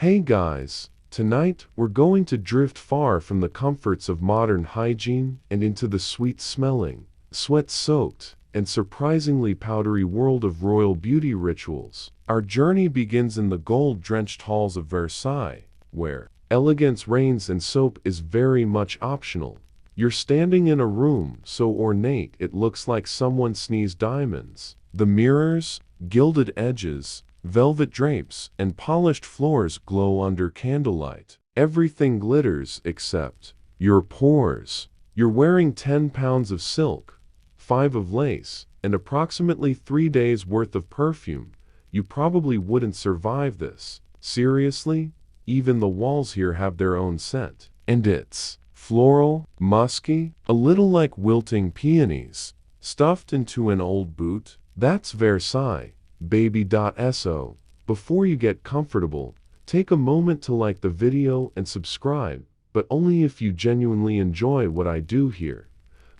Hey guys, tonight we're going to drift far from the comforts of modern hygiene and into the sweet-smelling, sweat-soaked, and surprisingly powdery world of royal beauty rituals. Our journey begins in the gold-drenched halls of Versailles, where elegance reigns and soap is very much optional. You're standing in a room so ornate it looks like someone sneezed diamonds. The mirrors, gilded edges, velvet drapes, and polished floors glow under candlelight. Everything glitters except your pores. You're wearing 10 pounds of silk, 5 of lace, and approximately 3 days worth of perfume. You probably wouldn't survive this. Seriously? Even the walls here have their own scent. And it's floral, musky, a little like wilting peonies, stuffed into an old boot. That's Versailles, baby.so. Before you get comfortable, take a moment to like the video and subscribe, but only if you genuinely enjoy what I do here.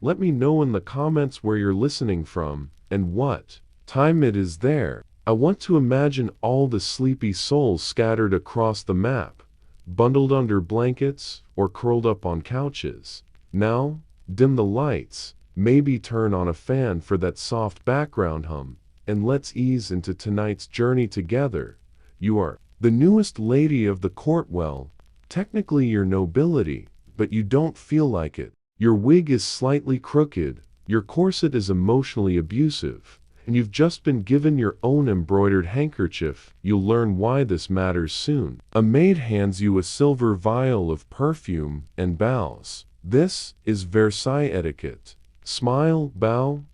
Let me know in the comments where you're listening from, and what time it is there. I want to imagine all the sleepy souls scattered across the map, bundled under blankets, or curled up on couches. Now, dim the lights, maybe turn on a fan for that soft background hum, and let's ease into tonight's journey together. You are the newest lady of the court. Well, technically you're nobility, but you don't feel like it. Your wig is slightly crooked, your corset is emotionally abusive, and you've just been given your own embroidered handkerchief. You'll learn why this matters soon. A maid hands you a silver vial of perfume and bows. This is Versailles etiquette. Smile, bow,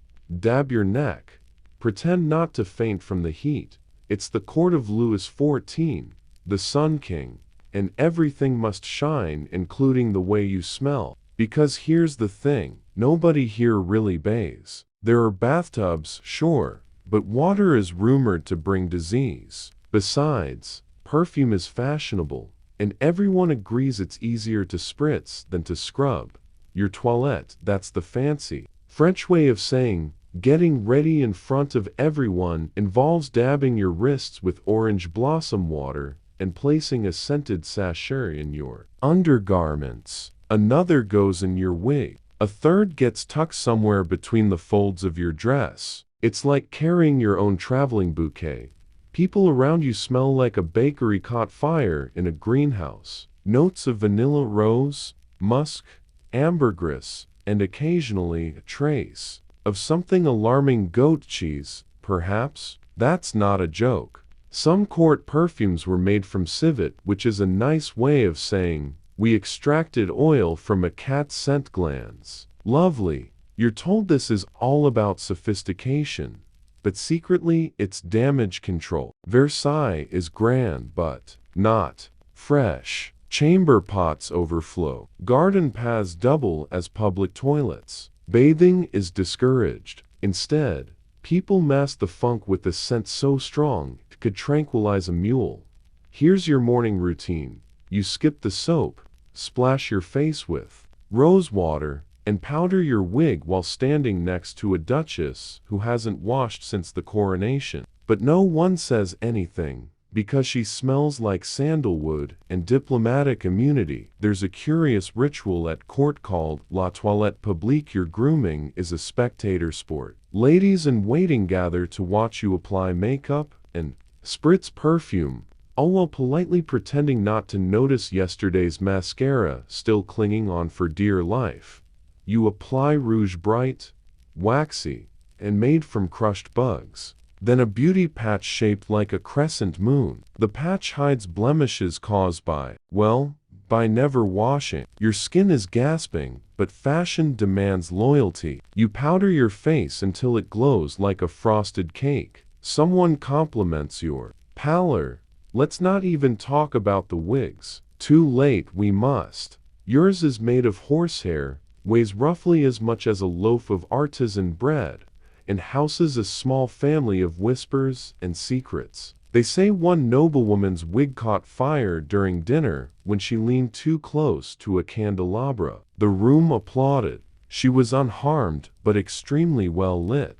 dab your neck. Pretend not to faint from the heat. It's the court of Louis XIV, the Sun King, and everything must shine, including the way you smell. Because here's the thing, nobody here really bathes. There are bathtubs, sure, but water is rumored to bring disease. Besides, perfume is fashionable, and everyone agrees it's easier to spritz than to scrub your toilette. That's the fancy French way of saying getting ready in front of everyone involves dabbing your wrists with orange blossom water and placing a scented sachet in your undergarments. Another goes in your wig. A third gets tucked somewhere between the folds of your dress. It's like carrying your own traveling bouquet. People around you smell like a bakery caught fire in a greenhouse. Notes of vanilla rose, musk, ambergris, and occasionally a trace of something alarming, goat cheese, perhaps? That's not a joke. Some court perfumes were made from civet, which is a nice way of saying, we extracted oil from a cat's scent glands. Lovely. You're told this is all about sophistication, but secretly it's damage control. Versailles is grand but not fresh. Chamber pots overflow. Garden paths double as public toilets. Bathing is discouraged. Instead, people mask the funk with a scent so strong it could tranquilize a mule. Here's your morning routine. You skip the soap, splash your face with rose water, and powder your wig while standing next to a duchess who hasn't washed since the coronation. But no one says anything, because she smells like sandalwood and diplomatic immunity. There's a curious ritual at court called la toilette publique. Your grooming is a spectator sport. Ladies in waiting gather to watch you apply makeup and spritz perfume, all while politely pretending not to notice yesterday's mascara still clinging on for dear life. You apply rouge bright, waxy, and made from crushed bugs. Then a beauty patch shaped like a crescent moon. The patch hides blemishes caused by, well, by never washing. Your skin is gasping, but fashion demands loyalty. You powder your face until it glows like a frosted cake. Someone compliments your pallor. Let's not even talk about the wigs. Too late, we must. Yours is made of horsehair, weighs roughly as much as a loaf of artisan bread, and houses a small family of whispers and secrets. They say one noblewoman's wig caught fire during dinner when she leaned too close to a candelabra. The room applauded. She was unharmed but extremely well lit.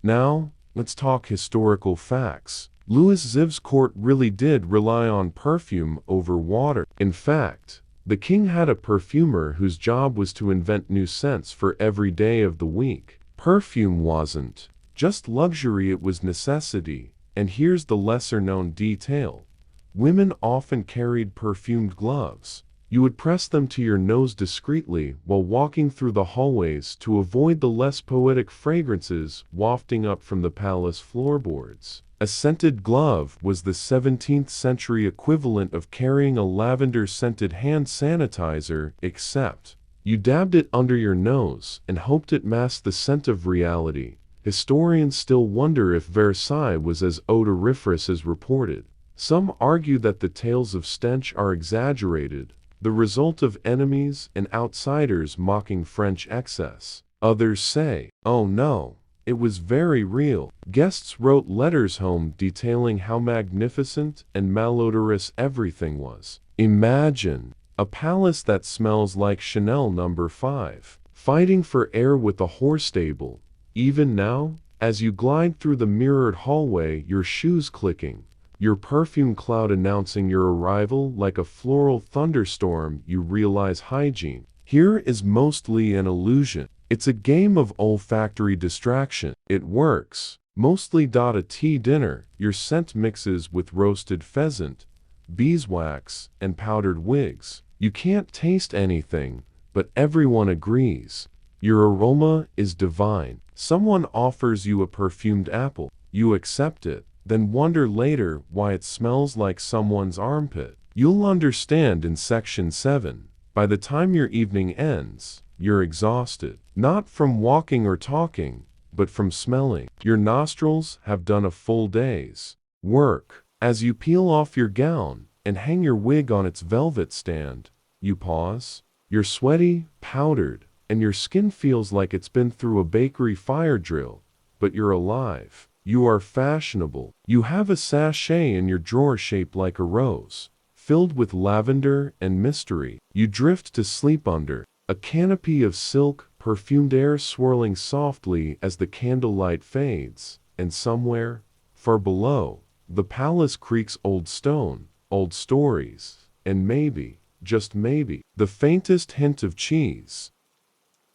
Now, let's talk historical facts. Louis Xiv's court really did rely on perfume over water. In fact, the king had a perfumer whose job was to invent new scents for every day of the week. Perfume wasn't just luxury, it was necessity. And here's the lesser-known detail. Women often carried perfumed gloves. You would press them to your nose discreetly while walking through the hallways to avoid the less poetic fragrances wafting up from the palace floorboards. A scented glove was the 17th century equivalent of carrying a lavender-scented hand sanitizer, except you dabbed it under your nose and hoped it masked the scent of reality. Historians still wonder if Versailles was as odoriferous as reported. Some argue that the tales of stench are exaggerated, the result of enemies and outsiders mocking French excess. Others say, oh no, it was very real. Guests wrote letters home detailing how magnificent and malodorous everything was. Imagine a palace that smells like Chanel No. 5, fighting for air with a horse stable. Even now, as you glide through the mirrored hallway, your shoes clicking, your perfume cloud announcing your arrival like a floral thunderstorm, you realize hygiene here is mostly an illusion. It's a game of olfactory distraction. It works. Mostly. A tea dinner, your scent mixes with roasted pheasant, beeswax, and powdered wigs. You can't taste anything, but everyone agrees. Your aroma is divine. Someone offers you a perfumed apple. You accept it, then wonder later why it smells like someone's armpit. You'll understand in section 7. By the time your evening ends, you're exhausted. Not from walking or talking, but from smelling. Your nostrils have done a full day's work. As you peel off your gown and hang your wig on its velvet stand, you pause. You're sweaty, powdered, and your skin feels like it's been through a bakery fire drill, but you're alive. You are fashionable. You have a sachet in your drawer shaped like a rose, filled with lavender and mystery. You drift to sleep under a canopy of silk, perfumed air swirling softly as the candlelight fades, and somewhere, far below, the palace creaks old stone, old stories, and maybe, just maybe, the faintest hint of cheese.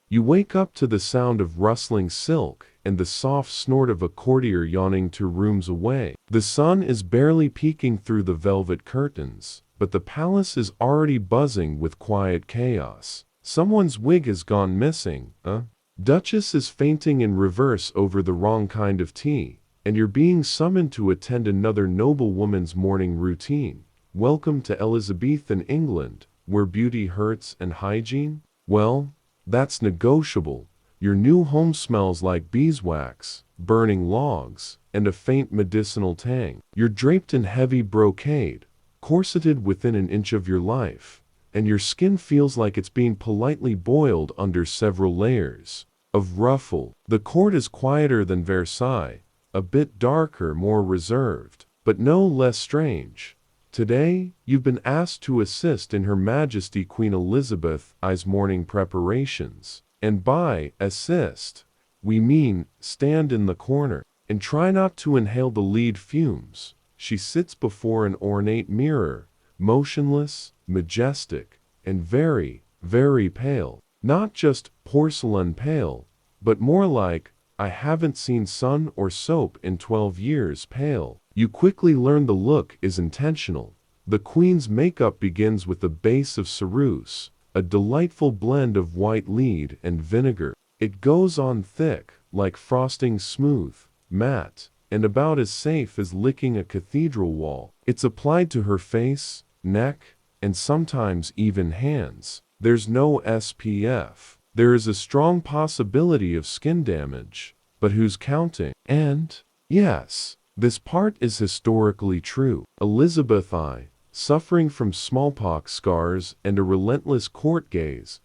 You wake up to the sound of rustling silk and the soft snort of a courtier yawning 2 rooms away. The sun is barely peeking through the velvet curtains, but the palace is already buzzing with quiet chaos. Someone's wig has gone missing, Duchess is fainting in reverse over the wrong kind of tea, and you're being summoned to attend another noblewoman's morning routine. Welcome to Elizabethan England, where beauty hurts and hygiene? Well, that's negotiable. Your new home smells like beeswax, burning logs, and a faint medicinal tang. You're draped in heavy brocade, corseted within an inch of your life, and your skin feels like it's being politely boiled under several layers of ruffle. The court is quieter than Versailles, a bit darker, more reserved, but no less strange. Today, you've been asked to assist in Her Majesty Queen Elizabeth I's morning preparations. And by assist, we mean stand in the corner and try not to inhale the lead fumes. She sits before an ornate mirror, motionless, majestic, and very, very pale. Not just porcelain pale, but more like, I haven't seen sun or soap in 12 years pale. You quickly learn the look is intentional. The Queen's makeup begins with a base of ceruse, a delightful blend of white lead and vinegar. It goes on thick, like frosting, smooth, matte, and about as safe as licking a cathedral wall. It's applied to her face, neck, and sometimes even hands. There's no SPF. There is a strong possibility of skin damage, but who's counting? And, yes, this part is historically true. Elizabeth I, suffering from smallpox scars and a relentless court gaze,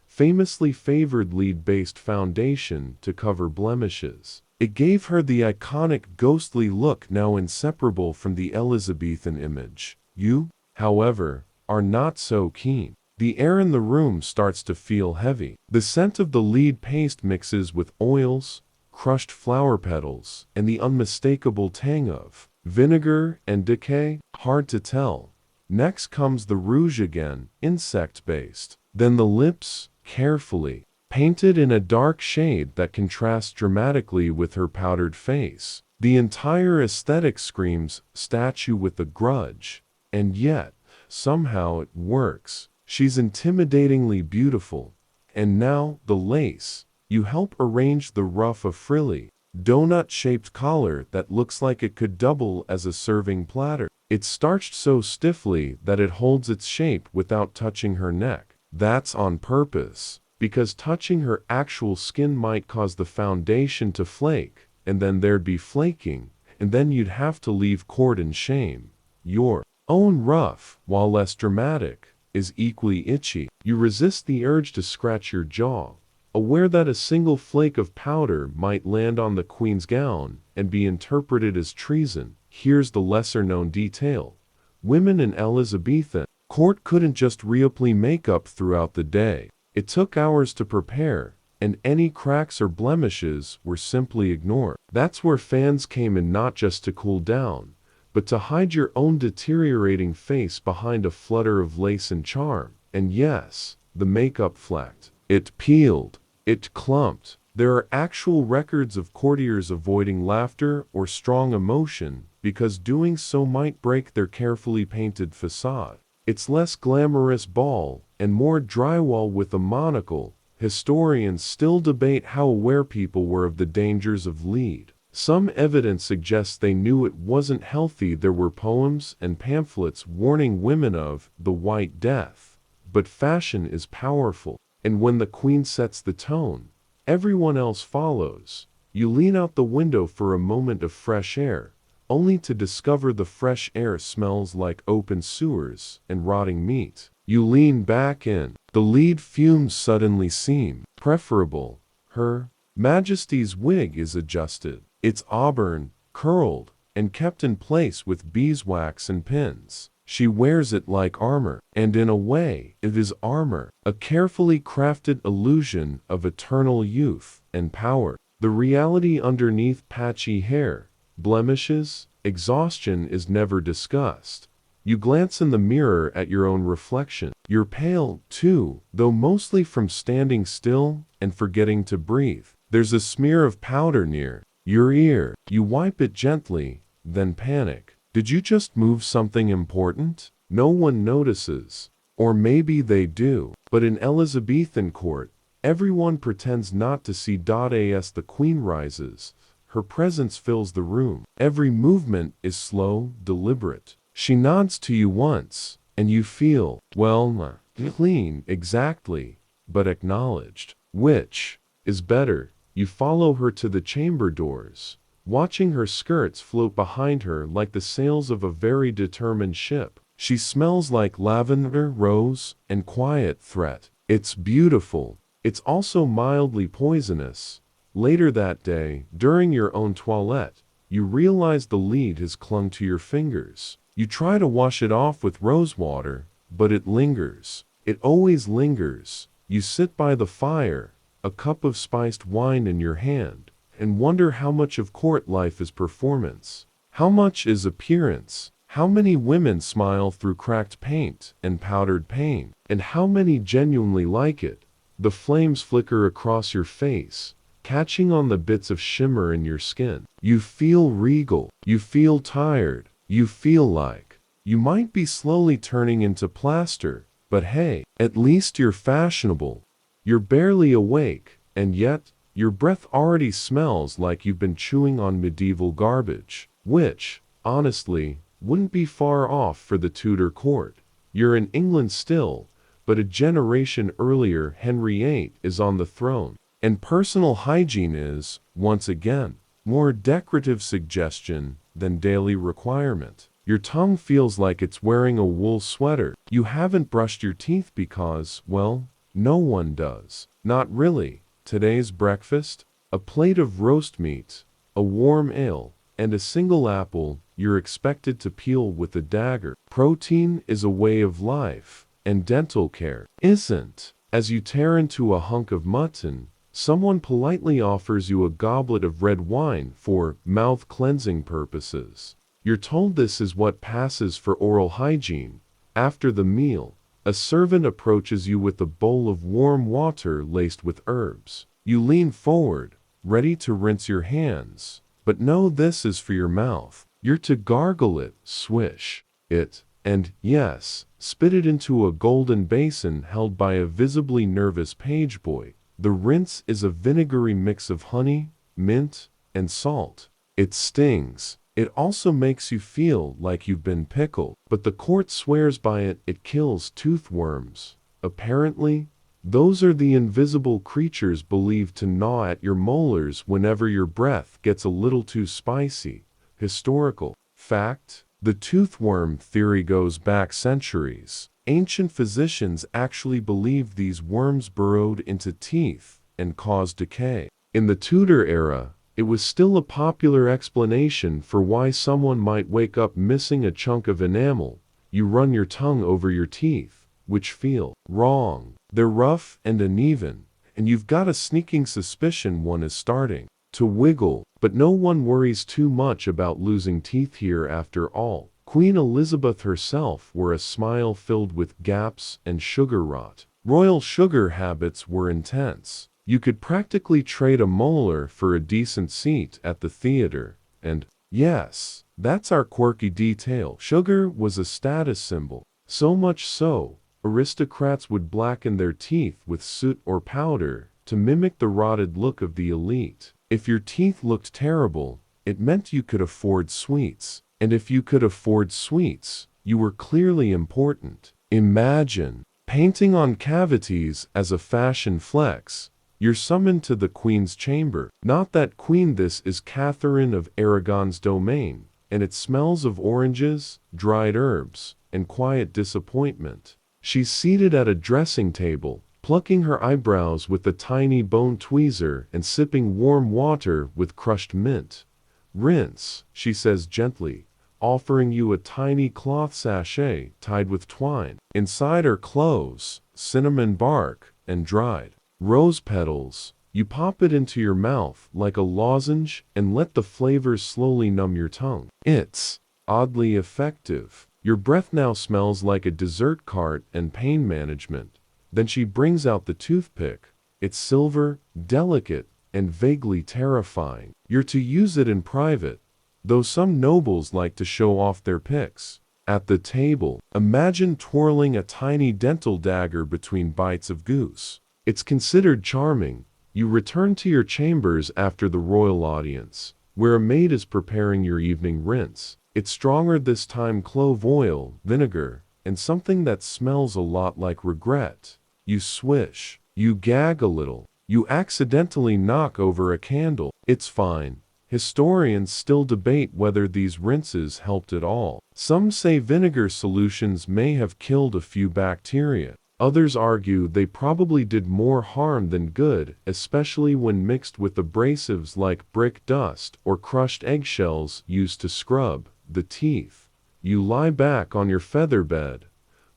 famously favored lead-based foundation to cover blemishes. It gave her the iconic ghostly look now inseparable from the Elizabethan image. You, however, are not so keen. The air in the room starts to feel heavy. The scent of the lead paste mixes with oils, crushed flower petals, and the unmistakable tang of Vinegar and decay? Hard to tell. Next comes the rouge again, insect-based. Then the lips, carefully painted in a dark shade that contrasts dramatically with her powdered face. The entire aesthetic screams statue with a grudge. And yet, somehow it works. She's intimidatingly beautiful. And now, the lace. You help arrange the ruff of frilly, donut-shaped collar that looks like it could double as a serving platter. It's starched so stiffly that it holds its shape without touching her neck. That's on purpose, because touching her actual skin might cause the foundation to flake, and then there'd be flaking, and then you'd have to leave court in shame. Your own ruff, while less dramatic, is equally itchy. You resist the urge to scratch your jaw, aware that a single flake of powder might land on the queen's gown and be interpreted as treason. Here's the lesser-known detail. Women in Elizabethan court couldn't just reapply makeup throughout the day. It took hours to prepare, and any cracks or blemishes were simply ignored. That's where fans came in, not just to cool down, but to hide your own deteriorating face behind a flutter of lace and charm. And yes, the makeup flacked. It peeled. It clumped. There are actual records of courtiers avoiding laughter or strong emotion because doing so might break their carefully painted facade. It's less glamorous ball and more drywall with a monocle. Historians still debate how aware people were of the dangers of lead. Some evidence suggests they knew it wasn't healthy. There were poems and pamphlets warning women of the White Death. But fashion is powerful, and when the queen sets the tone, everyone else follows. You lean out the window for a moment of fresh air, only to discover the fresh air smells like open sewers and rotting meat. You lean back in. The lead fumes suddenly seem preferable. Her Majesty's wig is adjusted. It's auburn, curled, and kept in place with beeswax and pins. She wears it like armor, and in a way, it is armor, a carefully crafted illusion of eternal youth and power. The reality underneath patchy hair, blemishes, exhaustion is never discussed. You glance in the mirror at your own reflection. You're pale, too, though mostly from standing still and forgetting to breathe. There's a smear of powder near your ear. You wipe it gently, then panic. Did you just move something important? No one notices. Or maybe they do. But in Elizabethan court, everyone pretends not to see. As the queen rises, her presence fills the room. Every movement is slow, deliberate. She nods to you once, and you feel, well, clean, exactly, but acknowledged. Which is better? You follow her to the chamber doors, watching her skirts float behind her like the sails of a very determined ship. She smells like lavender, rose, and quiet threat. It's beautiful. It's also mildly poisonous. Later that day, during your own toilette, you realize the lead has clung to your fingers. You try to wash it off with rose water, but it lingers. It always lingers. You sit by the fire, a cup of spiced wine in your hand, and wonder how much of court life is performance. How much is appearance? How many women smile through cracked paint and powdered paint? And how many genuinely like it? The flames flicker across your face, catching on the bits of shimmer in your skin. You feel regal. You feel tired. You feel like you might be slowly turning into plaster, but hey, at least you're fashionable. You're barely awake, and yet, your breath already smells like you've been chewing on medieval garbage, which, honestly, wouldn't be far off for the Tudor court. You're in England still, but a generation earlier Henry VIII is on the throne, and personal hygiene is, once again, more decorative suggestion than daily requirement. Your tongue feels like it's wearing a wool sweater. You haven't brushed your teeth because, well, no one does. Not really. Today's breakfast? A plate of roast meat, a warm ale, and a single apple you're expected to peel with a dagger. Protein is a way of life, and dental care isn't. As you tear into a hunk of mutton, someone politely offers you a goblet of red wine for mouth-cleansing purposes. You're told this is what passes for oral hygiene. After the meal, a servant approaches you with a bowl of warm water laced with herbs. You lean forward, ready to rinse your hands. But no, this is for your mouth. You're to gargle it, swish it, and, yes, spit it into a golden basin held by a visibly nervous page boy. The rinse is a vinegary mix of honey, mint, and salt. It stings. It also makes you feel like you've been pickled. But the court swears by it. It kills toothworms. Apparently, those are the invisible creatures believed to gnaw at your molars whenever your breath gets a little too spicy. Historical fact: the toothworm theory goes back centuries. Ancient physicians actually believed these worms burrowed into teeth and caused decay. In the Tudor era, it was still a popular explanation for why someone might wake up missing a chunk of enamel. You run your tongue over your teeth, which feel wrong. They're rough and uneven, and you've got a sneaking suspicion one is starting to wiggle. But no one worries too much about losing teeth here after all. Queen Elizabeth herself wore a smile filled with gaps and sugar rot. Royal sugar habits were intense. You could practically trade a molar for a decent seat at the theater. And, yes, that's our quirky detail. Sugar was a status symbol. So much so, aristocrats would blacken their teeth with soot or powder to mimic the rotted look of the elite. If your teeth looked terrible, it meant you could afford sweets. And if you could afford sweets, you were clearly important. Imagine painting on cavities as a fashion flex. You're summoned to the Queen's chamber. Not that Queen, this is Catherine of Aragon's domain, and it smells of oranges, dried herbs, and quiet disappointment. She's seated at a dressing table, plucking her eyebrows with a tiny bone tweezer and sipping warm water with crushed mint. Rinse, she says gently, offering you a tiny cloth sachet tied with twine. Inside are cloves, cinnamon bark, and dried rose petals. You pop it into your mouth like a lozenge and let the flavors slowly numb your tongue. It's oddly effective. Your breath now smells like a dessert cart and pain management. Then she brings out the toothpick. It's silver, delicate, and vaguely terrifying. You're to use it in private, though some nobles like to show off their picks. At the table, imagine twirling a tiny dental dagger between bites of goose. It's considered charming. You return to your chambers after the royal audience, where a maid is preparing your evening rinse. It's stronger this time: clove oil, vinegar, and something that smells a lot like regret. You swish. You gag a little. You accidentally knock over a candle. It's fine. Historians still debate whether these rinses helped at all. Some say vinegar solutions may have killed a few bacteria. Others argue they probably did more harm than good, especially when mixed with abrasives like brick dust or crushed eggshells used to scrub the teeth. You lie back on your feather bed,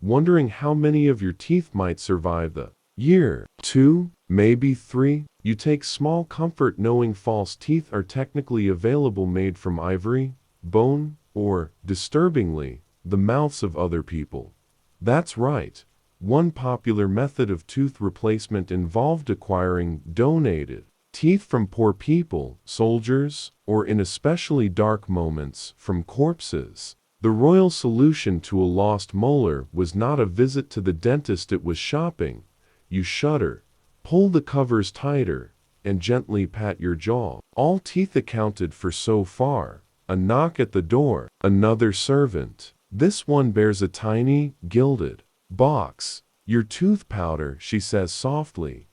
wondering how many of your teeth might survive the year. 2, maybe 3. You take small comfort knowing false teeth are technically available, made from ivory, bone, or, disturbingly, the mouths of other people. That's right. One popular method of tooth replacement involved acquiring donated teeth from poor people, soldiers, or in especially dark moments, from corpses. The royal solution to a lost molar was not a visit to the dentist, it was shopping. You shudder, pull the covers tighter, and gently pat your jaw. All teeth accounted for so far. A knock at the door. Another servant. This one bears a tiny, gilded box. Your tooth powder, she says softly.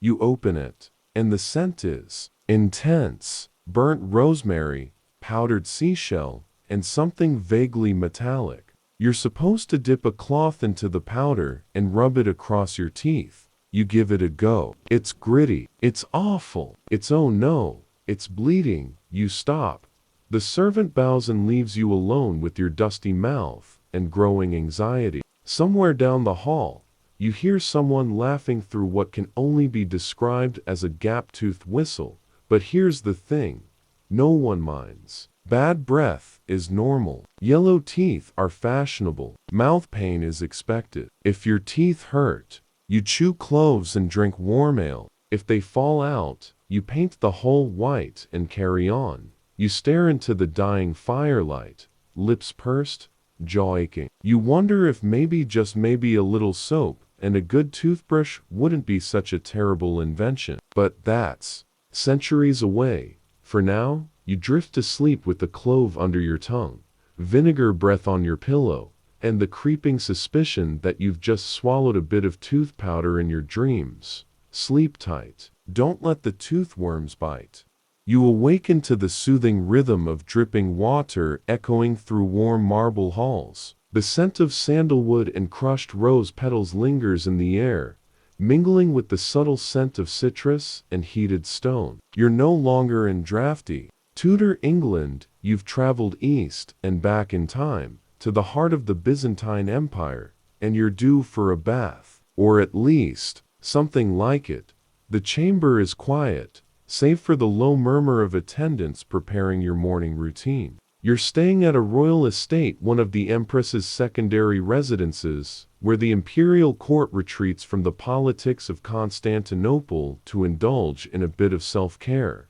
You open it, and the scent is intense. Burnt rosemary, powdered seashell, and something vaguely metallic. You're supposed to dip a cloth into the powder and rub it across your teeth. You give it a go. It's gritty. It's awful. It's oh no. It's bleeding. You stop. The servant bows and leaves you alone with your dusty mouth and growing anxiety. Somewhere down the hall, you hear someone laughing through what can only be described as a gap-toothed whistle. But here's the thing. No one minds. Bad breath is normal. Yellow teeth are fashionable. Mouth pain is expected. If your teeth hurt, you chew cloves and drink warm ale. If they fall out, you paint the hole white and carry on. You stare into the dying firelight, lips pursed, jaw aching. You wonder if maybe, just maybe, a little soap and a good toothbrush wouldn't be such a terrible invention. But that's centuries away. For now, you drift to sleep with the clove under your tongue, vinegar breath on your pillow, and the creeping suspicion that you've just swallowed a bit of tooth powder in your dreams. Sleep tight. Don't let the toothworms bite. You awaken to the soothing rhythm of dripping water echoing through warm marble halls. The scent of sandalwood and crushed rose petals lingers in the air, mingling with the subtle scent of citrus and heated stone. You're no longer in drafty Tudor England. You've traveled east and back in time, to the heart of the Byzantine Empire, and you're due for a bath. Or at least, something like it. The chamber is quiet, save for the low murmur of attendants preparing your morning routine. You're staying at a royal estate, one of the Empress's secondary residences, where the imperial court retreats from the politics of Constantinople to indulge in a bit of self-care.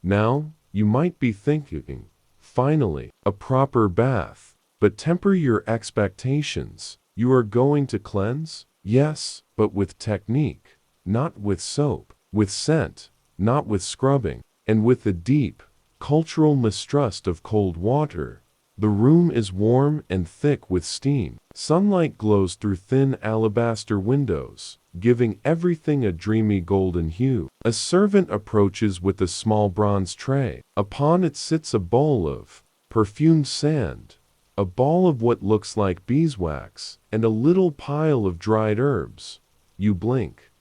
Now, you might be thinking, finally, a proper bath. But temper your expectations. You are going to cleanse? Yes, but with technique, not with soap, with scent, not with scrubbing, and with a deep, cultural mistrust of cold water. The room is warm and thick with steam. Sunlight glows through thin alabaster windows, giving everything a dreamy golden hue. A servant approaches with a small bronze tray. Upon it sits a bowl of perfumed sand, a ball of what looks like beeswax, and a little pile of dried herbs. You blink.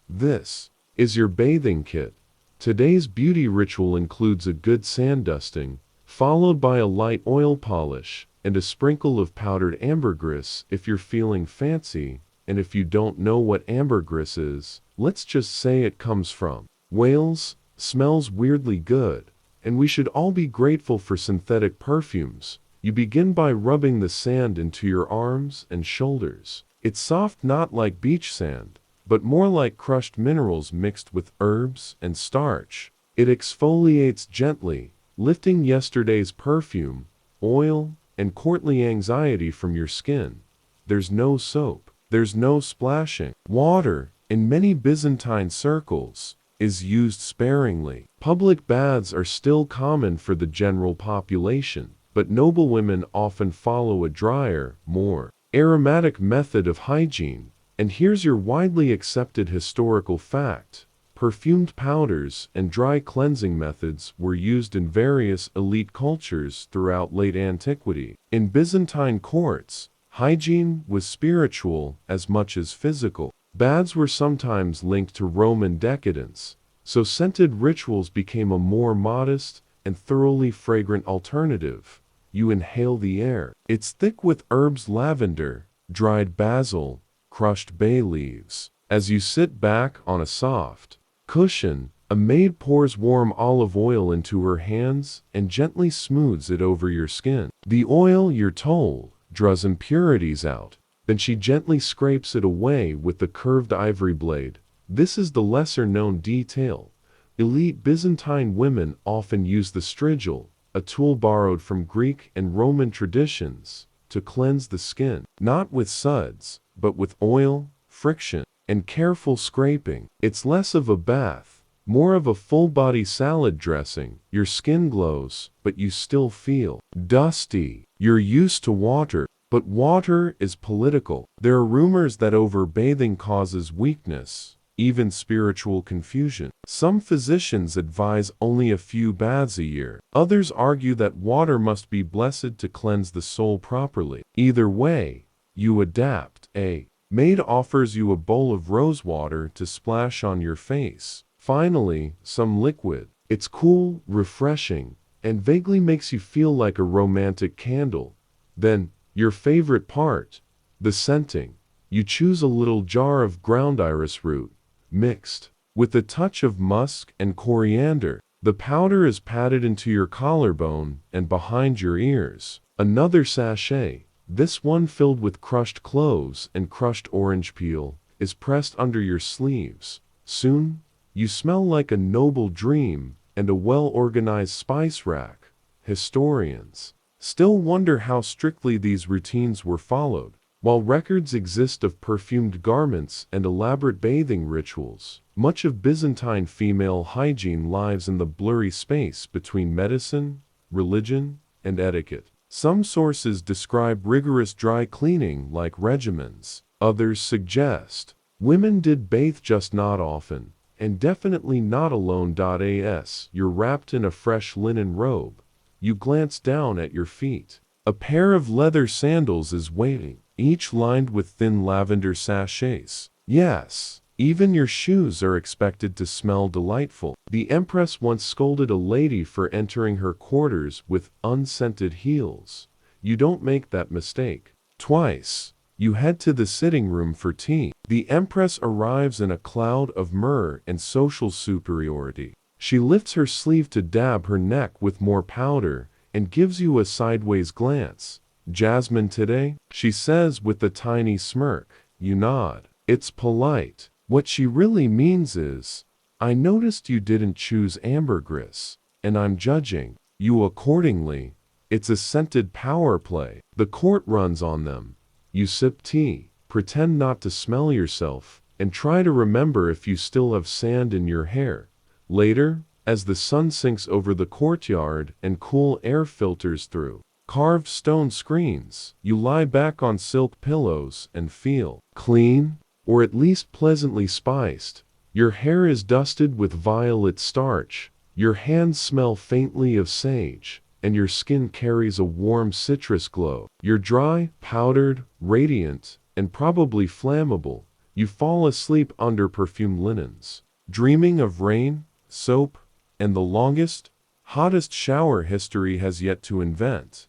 This is your bathing kit. Today's beauty ritual includes a good sand dusting, followed by a light oil polish, and a sprinkle of powdered ambergris if you're feeling fancy. And if you don't know what ambergris is, let's just say it comes from Wales, smells weirdly good, and we should all be grateful for synthetic perfumes. You begin by rubbing the sand into your arms and shoulders. It's soft, not like beach sand, but more like crushed minerals mixed with herbs and starch. It exfoliates gently, lifting yesterday's perfume, oil, and courtly anxiety from your skin. There's no soap. There's no splashing. Water, in many Byzantine circles, is used sparingly. Public baths are still common for the general population, but noblewomen often follow a drier, more aromatic method of hygiene. And here's your widely accepted historical fact. Perfumed powders and dry cleansing methods were used in various elite cultures throughout late antiquity. In Byzantine courts, hygiene was spiritual as much as physical. Baths were sometimes linked to Roman decadence, so scented rituals became a more modest and thoroughly fragrant alternative. You inhale the air. It's thick with herbs, lavender, dried basil, crushed bay leaves. As you sit back on a soft cushion, a maid pours warm olive oil into her hands and gently smooths it over your skin. The oil, you're told, draws impurities out. Then she gently scrapes it away with the curved ivory blade. This is the lesser-known detail. Elite Byzantine women often use the strigil, a tool borrowed from Greek and Roman traditions, to cleanse the skin, not with suds, but with oil, friction, and careful scraping. It's less of a bath, more of a full-body salad dressing. Your skin glows, but you still feel dusty. You're used to water, but water is political. There are rumors that overbathing causes weakness, even spiritual confusion. Some physicians advise only a few baths a year. Others argue that water must be blessed to cleanse the soul properly. Either way, you adapt. A maid offers you a bowl of rose water to splash on your face. Finally, some liquid. It's cool, refreshing, and vaguely makes you feel like a romantic candle. Then, your favorite part, the scenting. You choose a little jar of ground iris root, mixed with a touch of musk and coriander. The powder is patted into your collarbone and behind your ears. Another sachet, this one filled with crushed cloves and crushed orange peel, is pressed under your sleeves. Soon, you smell like a noble dream and a well-organized spice rack. Historians still wonder how strictly these routines were followed. While records exist of perfumed garments and elaborate bathing rituals, much of Byzantine female hygiene lies in the blurry space between medicine, religion, and etiquette. Some sources describe rigorous dry cleaning like regimens. Others suggest women did bathe, just not often, and definitely not alone. As you're wrapped in a fresh linen robe, you glance down at your feet. A pair of leather sandals is waiting, each lined with thin lavender sachets. Yes, even your shoes are expected to smell delightful. The Empress once scolded a lady for entering her quarters with unscented heels. You don't make that mistake twice. You head to the sitting room for tea. The Empress arrives in a cloud of myrrh and social superiority. She lifts her sleeve to dab her neck with more powder and gives you a sideways glance. "Jasmine today?" she says with a tiny smirk. You nod. It's polite. What she really means is, "I noticed you didn't choose ambergris, and I'm judging you accordingly." It's a scented power play. The court runs on them. You sip tea, pretend not to smell yourself, and try to remember if you still have sand in your hair. Later, as the sun sinks over the courtyard and cool air filters through carved stone screens, you lie back on silk pillows and feel clean, or at least pleasantly spiced. Your hair is dusted with violet starch, your hands smell faintly of sage, and your skin carries a warm citrus glow. You're dry, powdered, radiant, and probably flammable. You fall asleep under perfumed linens, dreaming of rain, soap, and the longest, hottest shower history has yet to invent.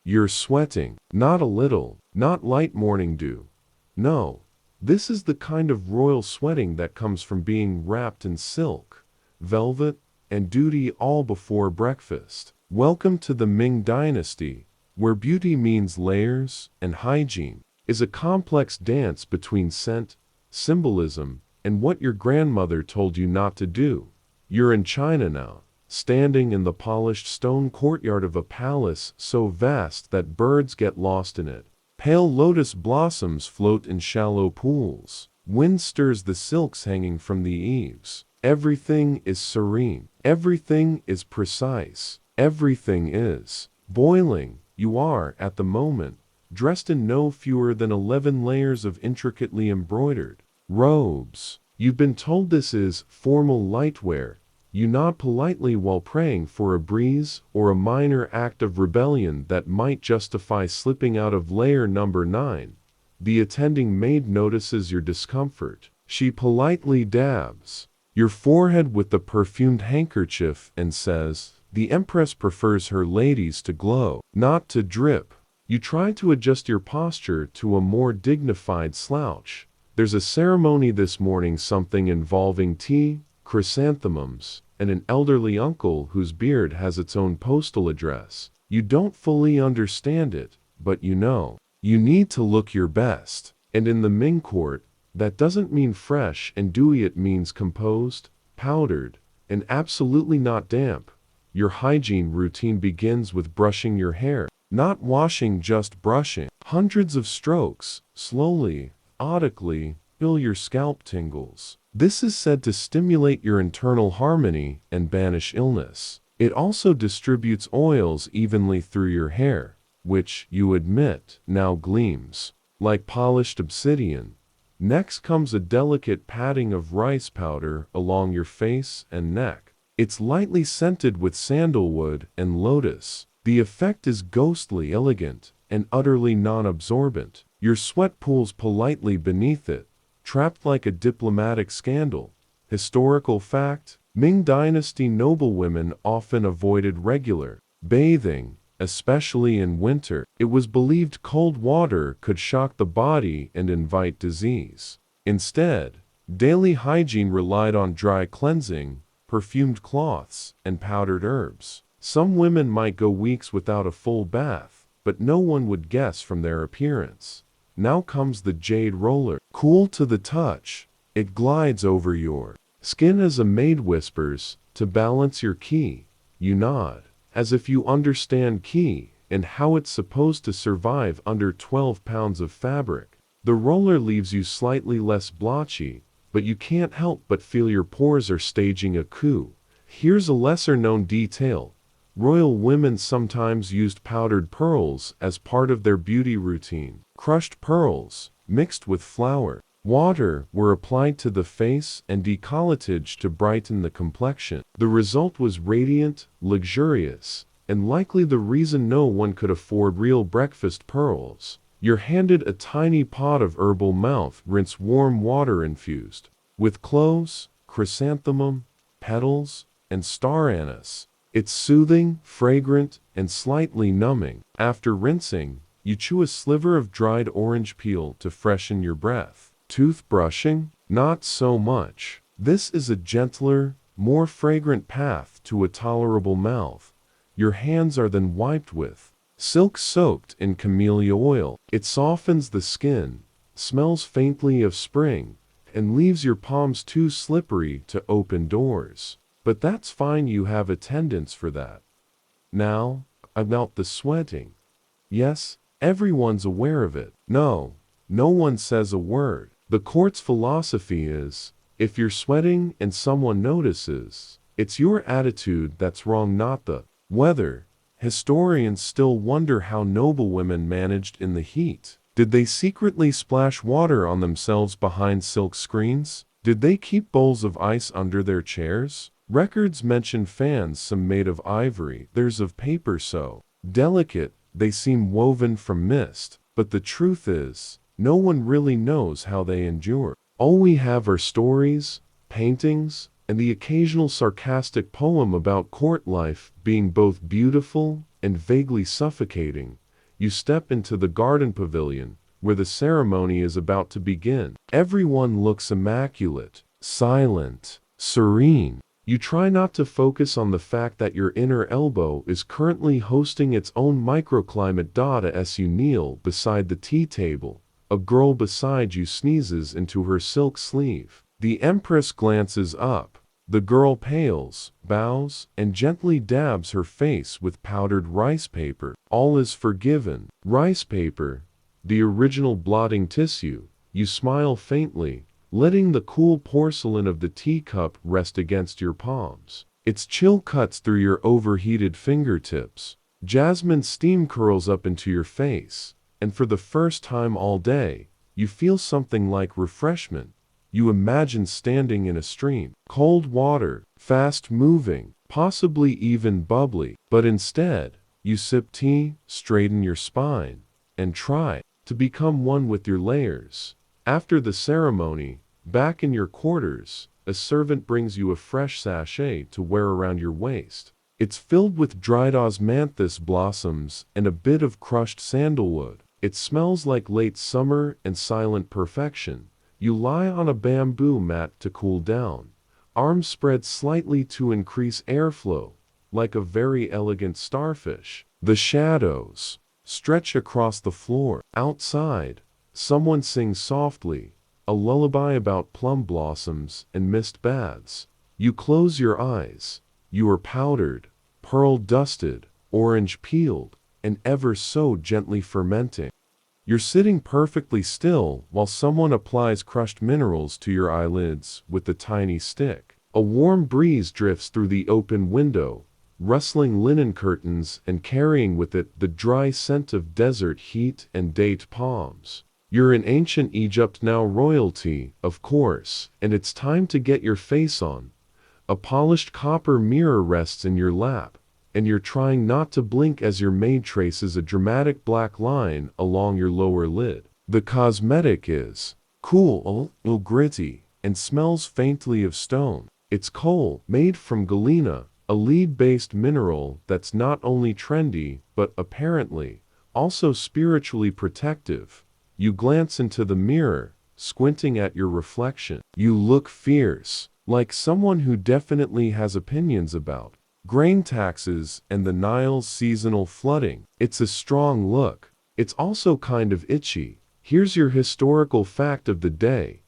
You're sweating, not a little, not light morning dew. No, this is the kind of royal sweating that comes from being wrapped in silk, velvet, and duty all before breakfast. Welcome to the Ming Dynasty, where beauty means layers, and hygiene is a complex dance between scent, symbolism, and what your grandmother told you not to do. You're in China now, standing in the polished stone courtyard of a palace so vast that birds get lost in it. Pale lotus blossoms float in shallow pools. Wind stirs the silks hanging from the eaves. Everything is serene. Everything is precise. Everything is boiling. You are, at the moment, dressed in no fewer than 11 layers of intricately embroidered robes. You've been told this is formal lightwear. You nod politely while praying for a breeze or a minor act of rebellion that might justify slipping out of layer number 9. The attending maid notices your discomfort. She politely dabs your forehead with the perfumed handkerchief and says, "The Empress prefers her ladies to glow, not to drip." You try to adjust your posture to a more dignified slouch. There's a ceremony this morning, something involving tea, chrysanthemums, and an elderly uncle whose beard has its own postal address. You don't fully understand it, but you know. You need to look your best. And in the Ming court, that doesn't mean fresh and dewy, it means composed, powdered, and absolutely not damp. Your hygiene routine begins with brushing your hair. Not washing, just brushing. Hundreds of strokes, slowly, audibly, fill your scalp tingles. This is said to stimulate your internal harmony and banish illness. It also distributes oils evenly through your hair, which, you admit, now gleams like polished obsidian. Next comes a delicate patting of rice powder along your face and neck. It's lightly scented with sandalwood and lotus. The effect is ghostly elegant and utterly non-absorbent. Your sweat pools politely beneath it, trapped like a diplomatic scandal. Historical fact: Ming Dynasty noblewomen often avoided regular bathing, especially in winter. It was believed cold water could shock the body and invite disease. Instead, daily hygiene relied on dry cleansing, perfumed cloths, and powdered herbs. Some women might go weeks without a full bath, but no one would guess from their appearance. Now comes the jade roller. Cool to the touch, it glides over your skin as a maid whispers, to balance your key. You nod, as if you understand key and how it's supposed to survive under 12 pounds of fabric. The roller leaves you slightly less blotchy, but you can't help but feel your pores are staging a coup. Here's a lesser-known detail. Royal women sometimes used powdered pearls as part of their beauty routine. Crushed pearls, mixed with flour, water, were applied to the face and décolletage to brighten the complexion. The result was radiant, luxurious, and likely the reason no one could afford real breakfast pearls. You're handed a tiny pot of herbal mouth rinse warm water infused with cloves, chrysanthemum, petals, and star anise. It's soothing, fragrant, and slightly numbing. After rinsing, you chew a sliver of dried orange peel to freshen your breath. Toothbrushing? Not so much. This is a gentler, more fragrant path to a tolerable mouth. Your hands are then wiped with silk soaked in camellia oil. It softens the skin, smells faintly of spring, and leaves your palms too slippery to open doors. But that's fine, you have attendants for that. Now, about the sweating. Yes, everyone's aware of it. No one says a word. The court's philosophy is, if you're sweating and someone notices, it's your attitude that's wrong, not the weather. Historians still wonder how noblewomen managed in the heat. Did they secretly splash water on themselves behind silk screens? Did they keep bowls of ice under their chairs? Records mention fans, some made of ivory, others of paper so delicate they seem woven from mist. But the truth is, no one really knows how they endure. All we have are stories, paintings, and the occasional sarcastic poem about court life being both beautiful and vaguely suffocating. You step into the garden pavilion, where the ceremony is about to begin. Everyone looks immaculate, silent, serene. You try not to focus on the fact that your inner elbow is currently hosting its own microclimate. As you kneel beside the tea table, a girl beside you sneezes into her silk sleeve. The Empress glances up. The girl pales, bows, and gently dabs her face with powdered rice paper. All is forgiven. Rice paper, the original blotting tissue. You smile faintly, letting the cool porcelain of the teacup rest against your palms. Its chill cuts through your overheated fingertips. Jasmine steam curls up into your face, and for the first time all day, you feel something like refreshment. You imagine standing in a stream, cold water, fast-moving, possibly even bubbly, but instead, you sip tea, straighten your spine, and try to become one with your layers. After the ceremony, back in your quarters, a servant brings you a fresh sachet to wear around your waist. It's filled with dried osmanthus blossoms and a bit of crushed sandalwood. It smells like late summer and silent perfection. You lie on a bamboo mat to cool down, arms spread slightly to increase airflow, like a very elegant starfish. The shadows stretch across the floor. Outside, someone sings softly, a lullaby about plum blossoms and mist baths. You close your eyes. You are powdered, pearl-dusted, orange-peeled, and ever so gently fermenting. You're sitting perfectly still while someone applies crushed minerals to your eyelids with a tiny stick. A warm breeze drifts through the open window, rustling linen curtains and carrying with it the dry scent of desert heat and date palms. You're in ancient Egypt now, royalty, of course, and it's time to get your face on. A polished copper mirror rests in your lap, and you're trying not to blink as your maid traces a dramatic black line along your lower lid. The cosmetic is cool, gritty, and smells faintly of stone. It's coal, made from galena, a lead-based mineral that's not only trendy, but apparently also spiritually protective. You glance into the mirror, squinting at your reflection. You look fierce. like someone who definitely has opinions about grain taxes and the Nile's seasonal flooding. It's a strong look. It's also kind of itchy. Here's your historical fact of the day.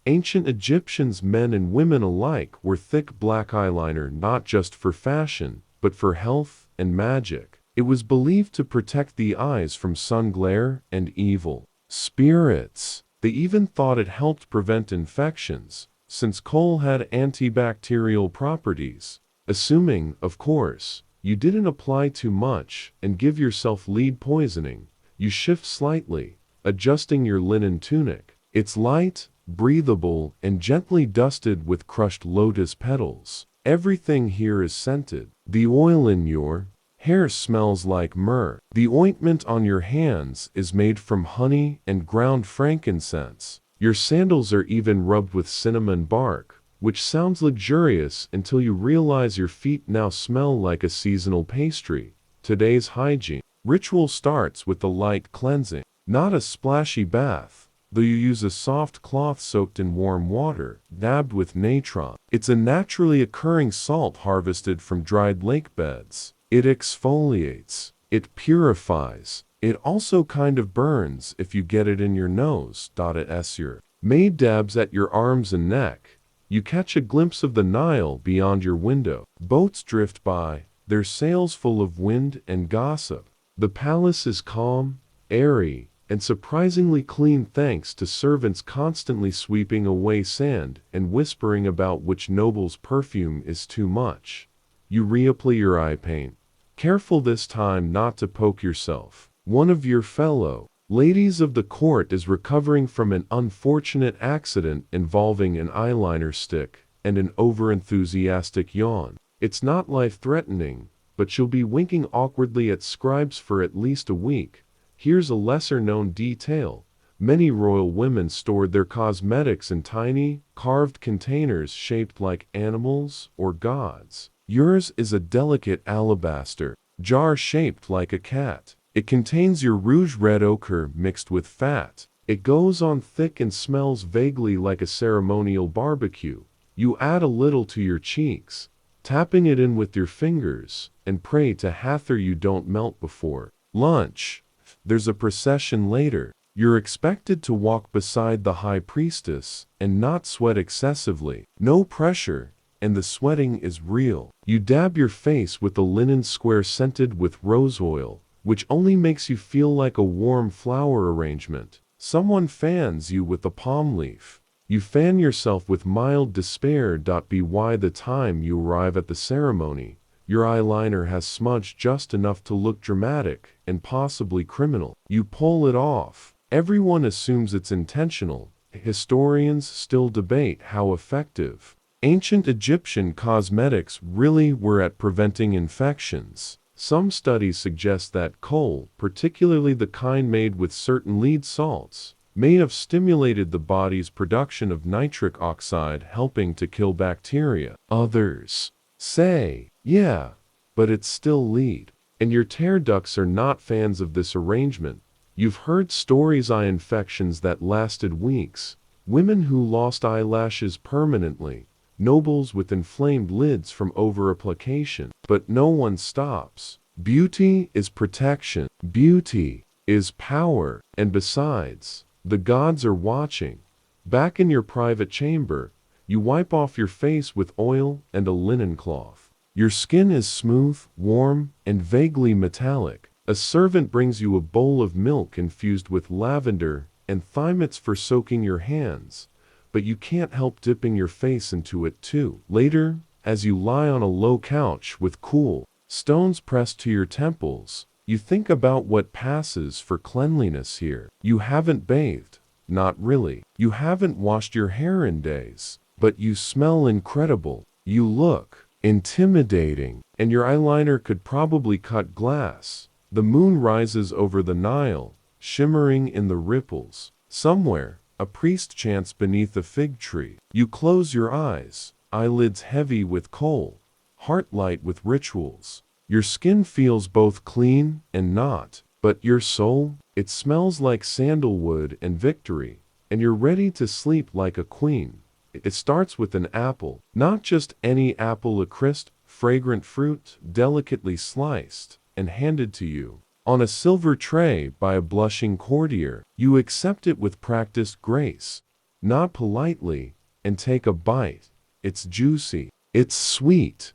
Ancient Egyptians, men and women alike, wore thick black eyeliner not just for fashion, but for health and magic. It was believed to protect the eyes from sun glare and evil spirits. They even thought it helped prevent infections, since kohl had antibacterial properties. Assuming, of course, you didn't apply too much and give yourself lead poisoning, you shift slightly, adjusting your linen tunic. It's light, breathable, and gently dusted with crushed lotus petals. Everything here is scented. The oil in your hair smells like myrrh. The ointment on your hands is made from honey and ground frankincense. Your sandals are even rubbed with cinnamon bark, which sounds luxurious until you realize your feet now smell like a seasonal pastry. Today's hygiene ritual starts with the light cleansing, not a splashy bath, though you use a soft cloth soaked in warm water, dabbed with natron. It's a naturally occurring salt harvested from dried lake beds. It exfoliates. It purifies. It also kind of burns if you get it in your nose. As your maid dabs at your arms and neck, you catch a glimpse of the Nile beyond your window. Boats drift by, their sails full of wind and gossip. The palace is calm, airy, and surprisingly clean thanks to servants constantly sweeping away sand and whispering about which noble's perfume is too much. You reapply your eye paint, careful this time not to poke yourself. One of your fellow ladies of the court is recovering from an unfortunate accident involving an eyeliner stick and an overenthusiastic yawn. It's not life-threatening, but she'll be winking awkwardly at scribes for at least a week. Here's a lesser-known detail. Many royal women stored their cosmetics in tiny, carved containers shaped like animals or gods. Yours is a delicate alabaster jar shaped like a cat. It contains your rouge red ochre mixed with fat. It goes on thick and smells vaguely like a ceremonial barbecue. You add a little to your cheeks, tapping it in with your fingers, and pray to Hathor you don't melt before lunch. There's a procession later. You're expected to walk beside the high priestess and not sweat excessively. No pressure, and the sweating is real. You dab your face with a linen square scented with rose oil, which only makes you feel like a warm flower arrangement. Someone fans you with a palm leaf. You fan yourself with mild despair. By the time you arrive at the ceremony, your eyeliner has smudged just enough to look dramatic and possibly criminal. You pull it off. Everyone assumes it's intentional. Historians still debate how effective ancient Egyptian cosmetics really were at preventing infections. Some studies suggest that kohl, particularly the kind made with certain lead salts, may have stimulated the body's production of nitric oxide, helping to kill bacteria. Others say, yeah, but it's still lead. And your tear ducts are not fans of this arrangement. You've heard stories eye infections that lasted weeks, women who lost eyelashes permanently, nobles with inflamed lids from over-application. But no one stops. Beauty is protection. Beauty is power. And besides, the gods are watching. Back in your private chamber, you wipe off your face with oil and a linen cloth. Your skin is smooth, warm, and vaguely metallic. A servant brings you a bowl of milk infused with lavender and thymops for soaking your hands, but you can't help dipping your face into it too. Later, as you lie on a low couch with cool stones pressed to your temples, you think about what passes for cleanliness here. You haven't bathed, not really. You haven't washed your hair in days, but you smell incredible. You look intimidating, and your eyeliner could probably cut glass. The moon rises over the Nile, shimmering in the ripples. Somewhere, a priest chants beneath a fig tree. You close your eyes, eyelids heavy with kohl, heart light with rituals. Your skin feels both clean and not, but your soul, it smells like sandalwood and victory, and you're ready to sleep like a queen. It starts with an apple, not just any apple, a crisp, fragrant fruit, delicately sliced and handed to you on a silver tray by a blushing courtier. You accept it with practiced grace, not politely, and take a bite. It's juicy. It's sweet.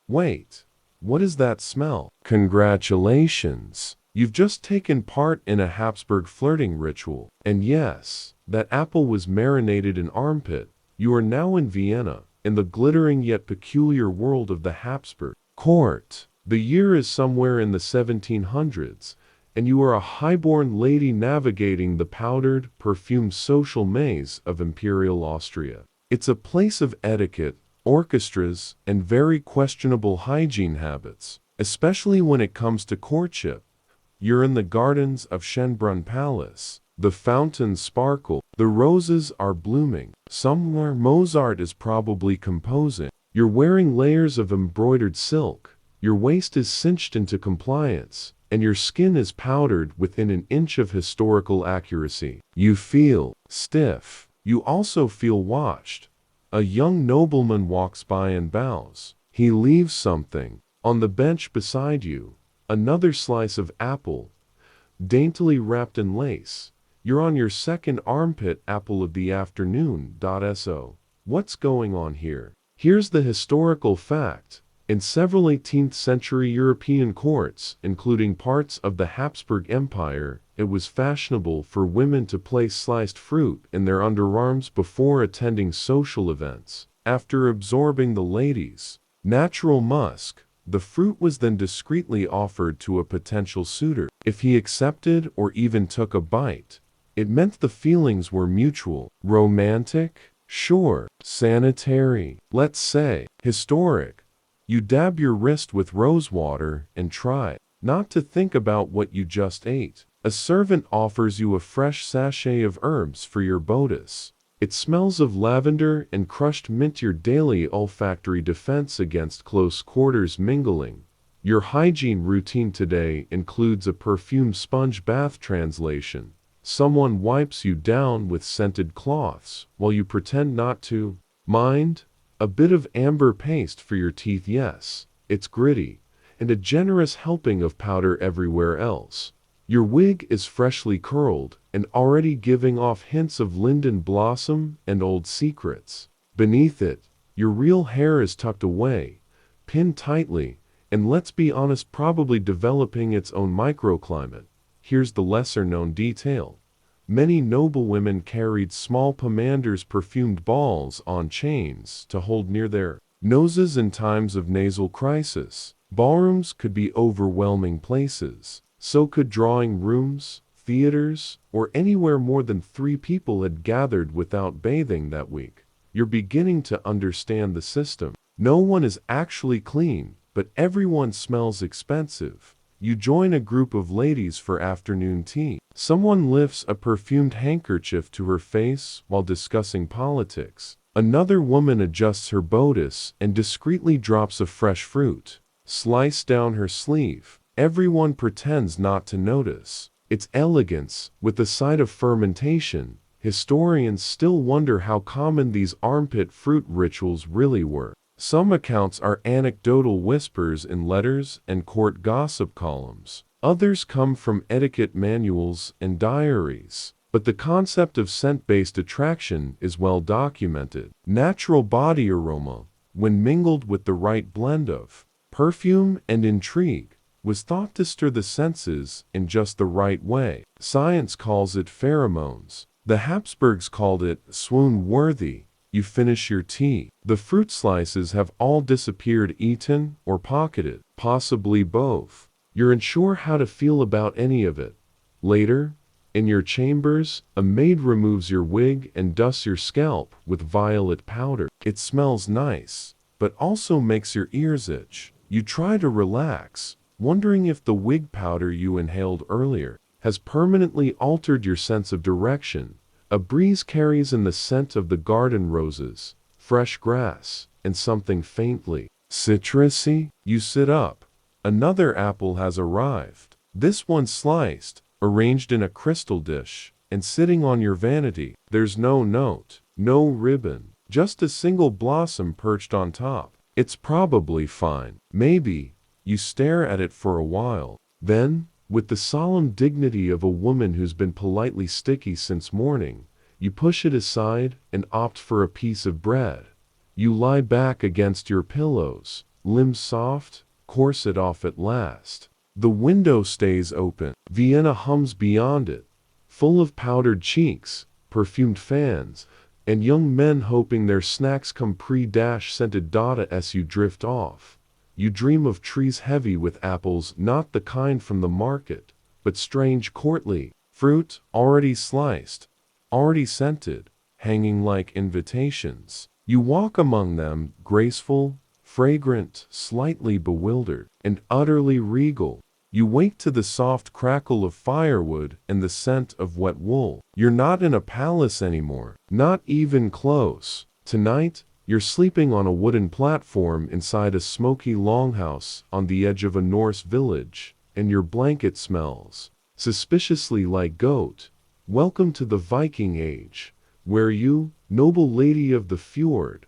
Wait, what is that smell? Congratulations. You've just taken part in a Habsburg flirting ritual. And yes, that apple was marinated in armpit. You are now in Vienna, in the glittering yet peculiar world of the Habsburg court. The year is somewhere in the 1700s, and you are a highborn lady navigating the powdered, perfumed social maze of Imperial Austria. It's a place of etiquette, orchestras, and very questionable hygiene habits, especially when it comes to courtship. You're in the gardens of Schönbrunn Palace. The fountains sparkle. The roses are blooming. Somewhere Mozart is probably composing. You're wearing layers of embroidered silk. Your waist is cinched into compliance, and your skin is powdered within an inch of historical accuracy. You feel stiff. You also feel watched. A young nobleman walks by and bows. He leaves something on the bench beside you. Another slice of apple, daintily wrapped in lace. You're on your second armpit apple of the afternoon. So, what's going on here? Here's the historical fact. In several 18th century European courts, including parts of the Habsburg Empire, it was fashionable for women to place sliced fruit in their underarms before attending social events. After absorbing the ladies' natural musk, the fruit was then discreetly offered to a potential suitor. If he accepted or even took a bite, it meant the feelings were mutual. Romantic? Sure. Sanitary? Let's say. Historic? You dab your wrist with rose water and try not to think about what you just ate. A servant offers you a fresh sachet of herbs for your bodice. It smells of lavender and crushed mint, your daily olfactory defense against close quarters mingling. Your hygiene routine today includes a perfume sponge bath. Translation: someone wipes you down with scented cloths while you pretend not to mind. A bit of amber paste for your teeth. Yes, it's gritty, and a generous helping of powder everywhere else. Your wig is freshly curled and already giving off hints of linden blossom and old secrets. Beneath it, your real hair is tucked away, pinned tightly, and let's be honest, probably developing its own microclimate. Here's the lesser-known detail. Many noble women carried small pomanders, perfumed balls on chains to hold near their noses in times of nasal crisis. Ballrooms could be overwhelming places. So could drawing rooms, theaters, or anywhere more than 3 people had gathered without bathing that week. You're beginning to understand the system. No one is actually clean, but everyone smells expensive. You join a group of ladies for afternoon tea. Someone lifts a perfumed handkerchief to her face while discussing politics. Another woman adjusts her bodice and discreetly drops a fresh fruit sliced down her sleeve. Everyone pretends not to notice. It's elegance, with a side of fermentation. Historians still wonder how common these armpit fruit rituals really were. Some accounts are anecdotal whispers in letters and court gossip columns. Others come from etiquette manuals and diaries. But the concept of scent-based attraction is well documented. Natural body aroma, when mingled with the right blend of perfume and intrigue, was thought to stir the senses in just the right way. Science calls it pheromones. The Habsburgs called it swoon-worthy. You finish your tea. The fruit slices have all disappeared, eaten, or pocketed. Possibly both. You're unsure how to feel about any of it. Later, in your chambers, a maid removes your wig and dusts your scalp with violet powder. It smells nice, but also makes your ears itch. You try to relax, wondering if the wig powder you inhaled earlier has permanently altered your sense of direction. A breeze carries in the scent of the garden roses, fresh grass, and something faintly citrusy. You sit up. Another apple has arrived. This one sliced, arranged in a crystal dish, and sitting on your vanity, there's no note, no ribbon, just a single blossom perched on top. It's probably fine. Maybe. You stare at it for a while. Then, with the solemn dignity of a woman who's been politely sticky since morning, you push it aside and opt for a piece of bread. You lie back against your pillows, limbs soft, corset off at last. The window stays open. Vienna hums beyond it, full of powdered cheeks, perfumed fans, and young men hoping their snacks come pre-scented data as you drift off. You dream of trees heavy with apples, not the kind from the market, but strange courtly, fruit already sliced, already scented, hanging like invitations. You walk among them, graceful, fragrant, slightly bewildered, and utterly regal. You wake to the soft crackle of firewood and the scent of wet wool. You're not in a palace anymore, not even close. Tonight, you're sleeping on a wooden platform inside a smoky longhouse on the edge of a Norse village, and your blanket smells suspiciously like goat. Welcome to the Viking Age, where you, noble lady of the fjord,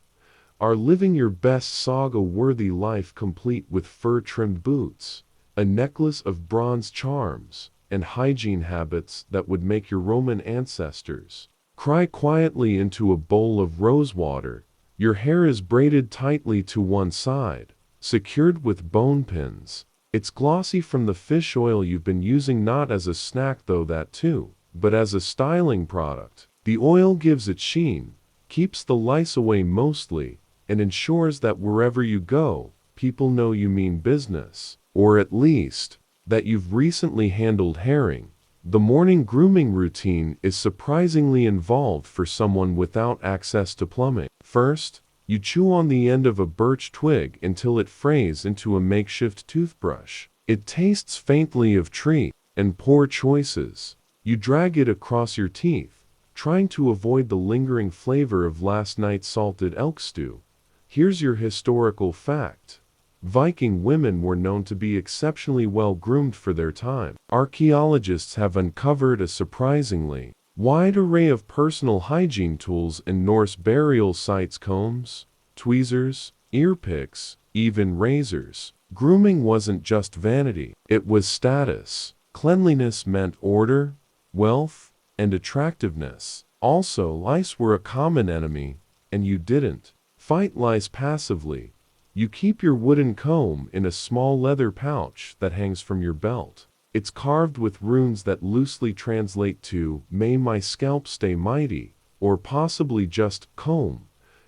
are living your best saga-worthy life, complete with fur-trimmed boots, a necklace of bronze charms, and hygiene habits that would make your Roman ancestors cry quietly into a bowl of rosewater. Your hair is braided tightly to one side, secured with bone pins. It's glossy from the fish oil you've been using, not as a snack though that too, but as a styling product. The oil gives it sheen, keeps the lice away mostly, and ensures that wherever you go, people know you mean business, or at least, that you've recently handled herring. The morning grooming routine is surprisingly involved for someone without access to plumbing. First, you chew on the end of a birch twig until it frays into a makeshift toothbrush. It tastes faintly of tree and poor choices. You drag it across your teeth, trying to avoid the lingering flavor of last night's salted elk stew. Here's your historical fact. Viking women were known to be exceptionally well groomed for their time. Archaeologists have uncovered a surprisingly wide array of personal hygiene tools in Norse burial sites: combs, tweezers, ear picks, even razors. Grooming wasn't just vanity, it was status. Cleanliness meant order, wealth, and attractiveness. Also, lice were a common enemy, and you didn't fight lice passively. You keep your wooden comb in a small leather pouch that hangs from your belt. It's carved with runes that loosely translate to, "May my scalp stay mighty," or possibly just, "comb."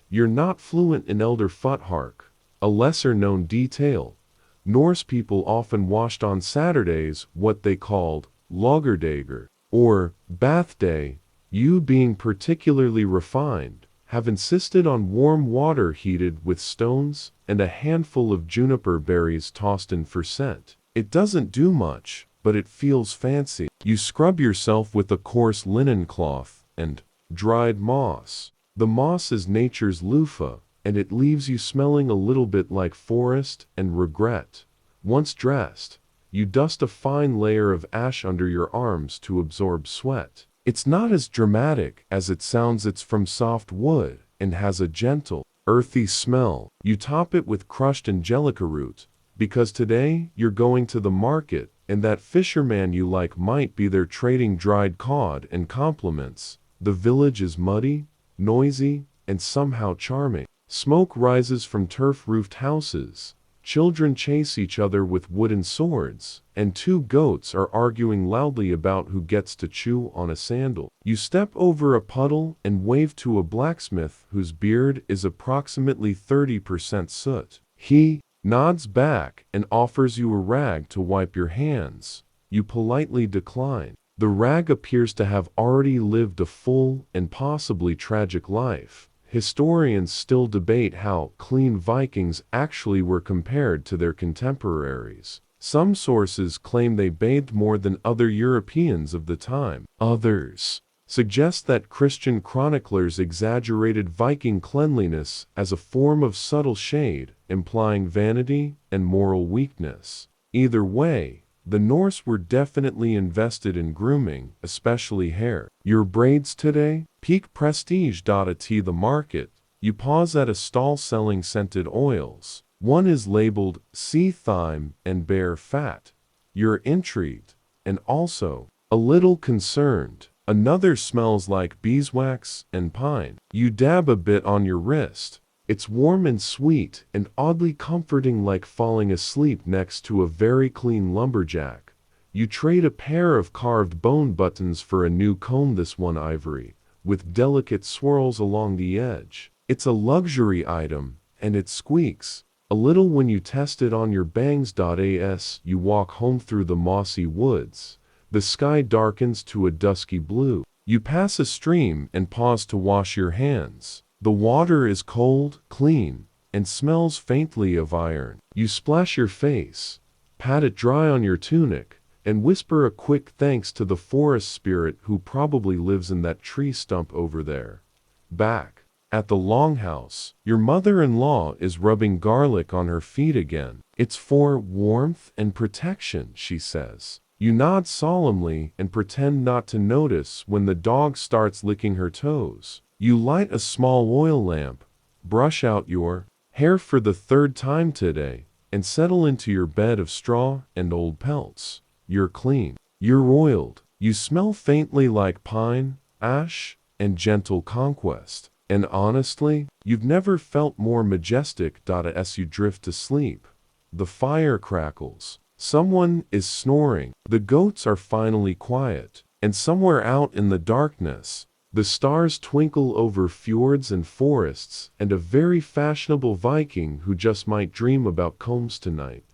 You're not fluent in Elder Futhark, a lesser-known detail. Norse people often washed on Saturdays, what they called lagerdager, or bath day. You, being particularly refined, have insisted on warm water heated with stones and a handful of juniper berries tossed in for scent. It doesn't do much, but it feels fancy. You scrub yourself with a coarse linen cloth and dried moss. The moss is nature's loofah, and it leaves you smelling a little bit like forest and regret. Once dressed, you dust a fine layer of ash under your arms to absorb sweat. It's not as dramatic as it sounds. It's from soft wood and has a gentle, earthy smell. You top it with crushed angelica root, because today you're going to the market, and that fisherman you like might be there trading dried cod and compliments. The village is muddy, noisy, and somehow charming. Smoke rises from turf-roofed houses. Children chase each other with wooden swords, and two goats are arguing loudly about who gets to chew on a sandal. You step over a puddle and wave to a blacksmith whose beard is approximately 30% soot. He nods back and offers you a rag to wipe your hands. You politely decline. The rag appears to have already lived a full and possibly tragic life. Historians still debate how clean Vikings actually were compared to their contemporaries. Some sources claim they bathed more than other Europeans of the time. Others suggest that Christian chroniclers exaggerated Viking cleanliness as a form of subtle shade, implying vanity and moral weakness. Either way, The Norse were definitely invested in grooming, especially hair. Your braids today? Peak prestige. At the market, you pause at a stall selling scented oils. One is labeled sea thyme and bear fat. You're intrigued, and also a little concerned. Another smells like beeswax and pine. You dab a bit on your wrist. It's warm and sweet and oddly comforting, like falling asleep next to a very clean lumberjack. You trade a pair of carved bone buttons for a new comb, this one ivory, with delicate swirls along the edge. It's a luxury item, and it squeaks a little when you test it on your bangs. As you walk home through the mossy woods, the sky darkens to a dusky blue. You pass a stream and pause to wash your hands. The water is cold, clean, and smells faintly of iron. You splash your face, pat it dry on your tunic, and whisper a quick thanks to the forest spirit who probably lives in that tree stump over there. Back at the longhouse, your mother-in-law is rubbing garlic on her feet again. It's for warmth and protection, she says. You nod solemnly and pretend not to notice when the dog starts licking her toes. You light a small oil lamp, brush out your hair for the third time today, and settle into your bed of straw and old pelts. You're clean. You're oiled. You smell faintly like pine, ash, and gentle conquest. And honestly, you've never felt more majestic. As you drift to sleep, the fire crackles. Someone is snoring. The goats are finally quiet. And somewhere out in the darkness, the stars twinkle over fjords and forests, and a very fashionable Viking who just might dream about combs tonight.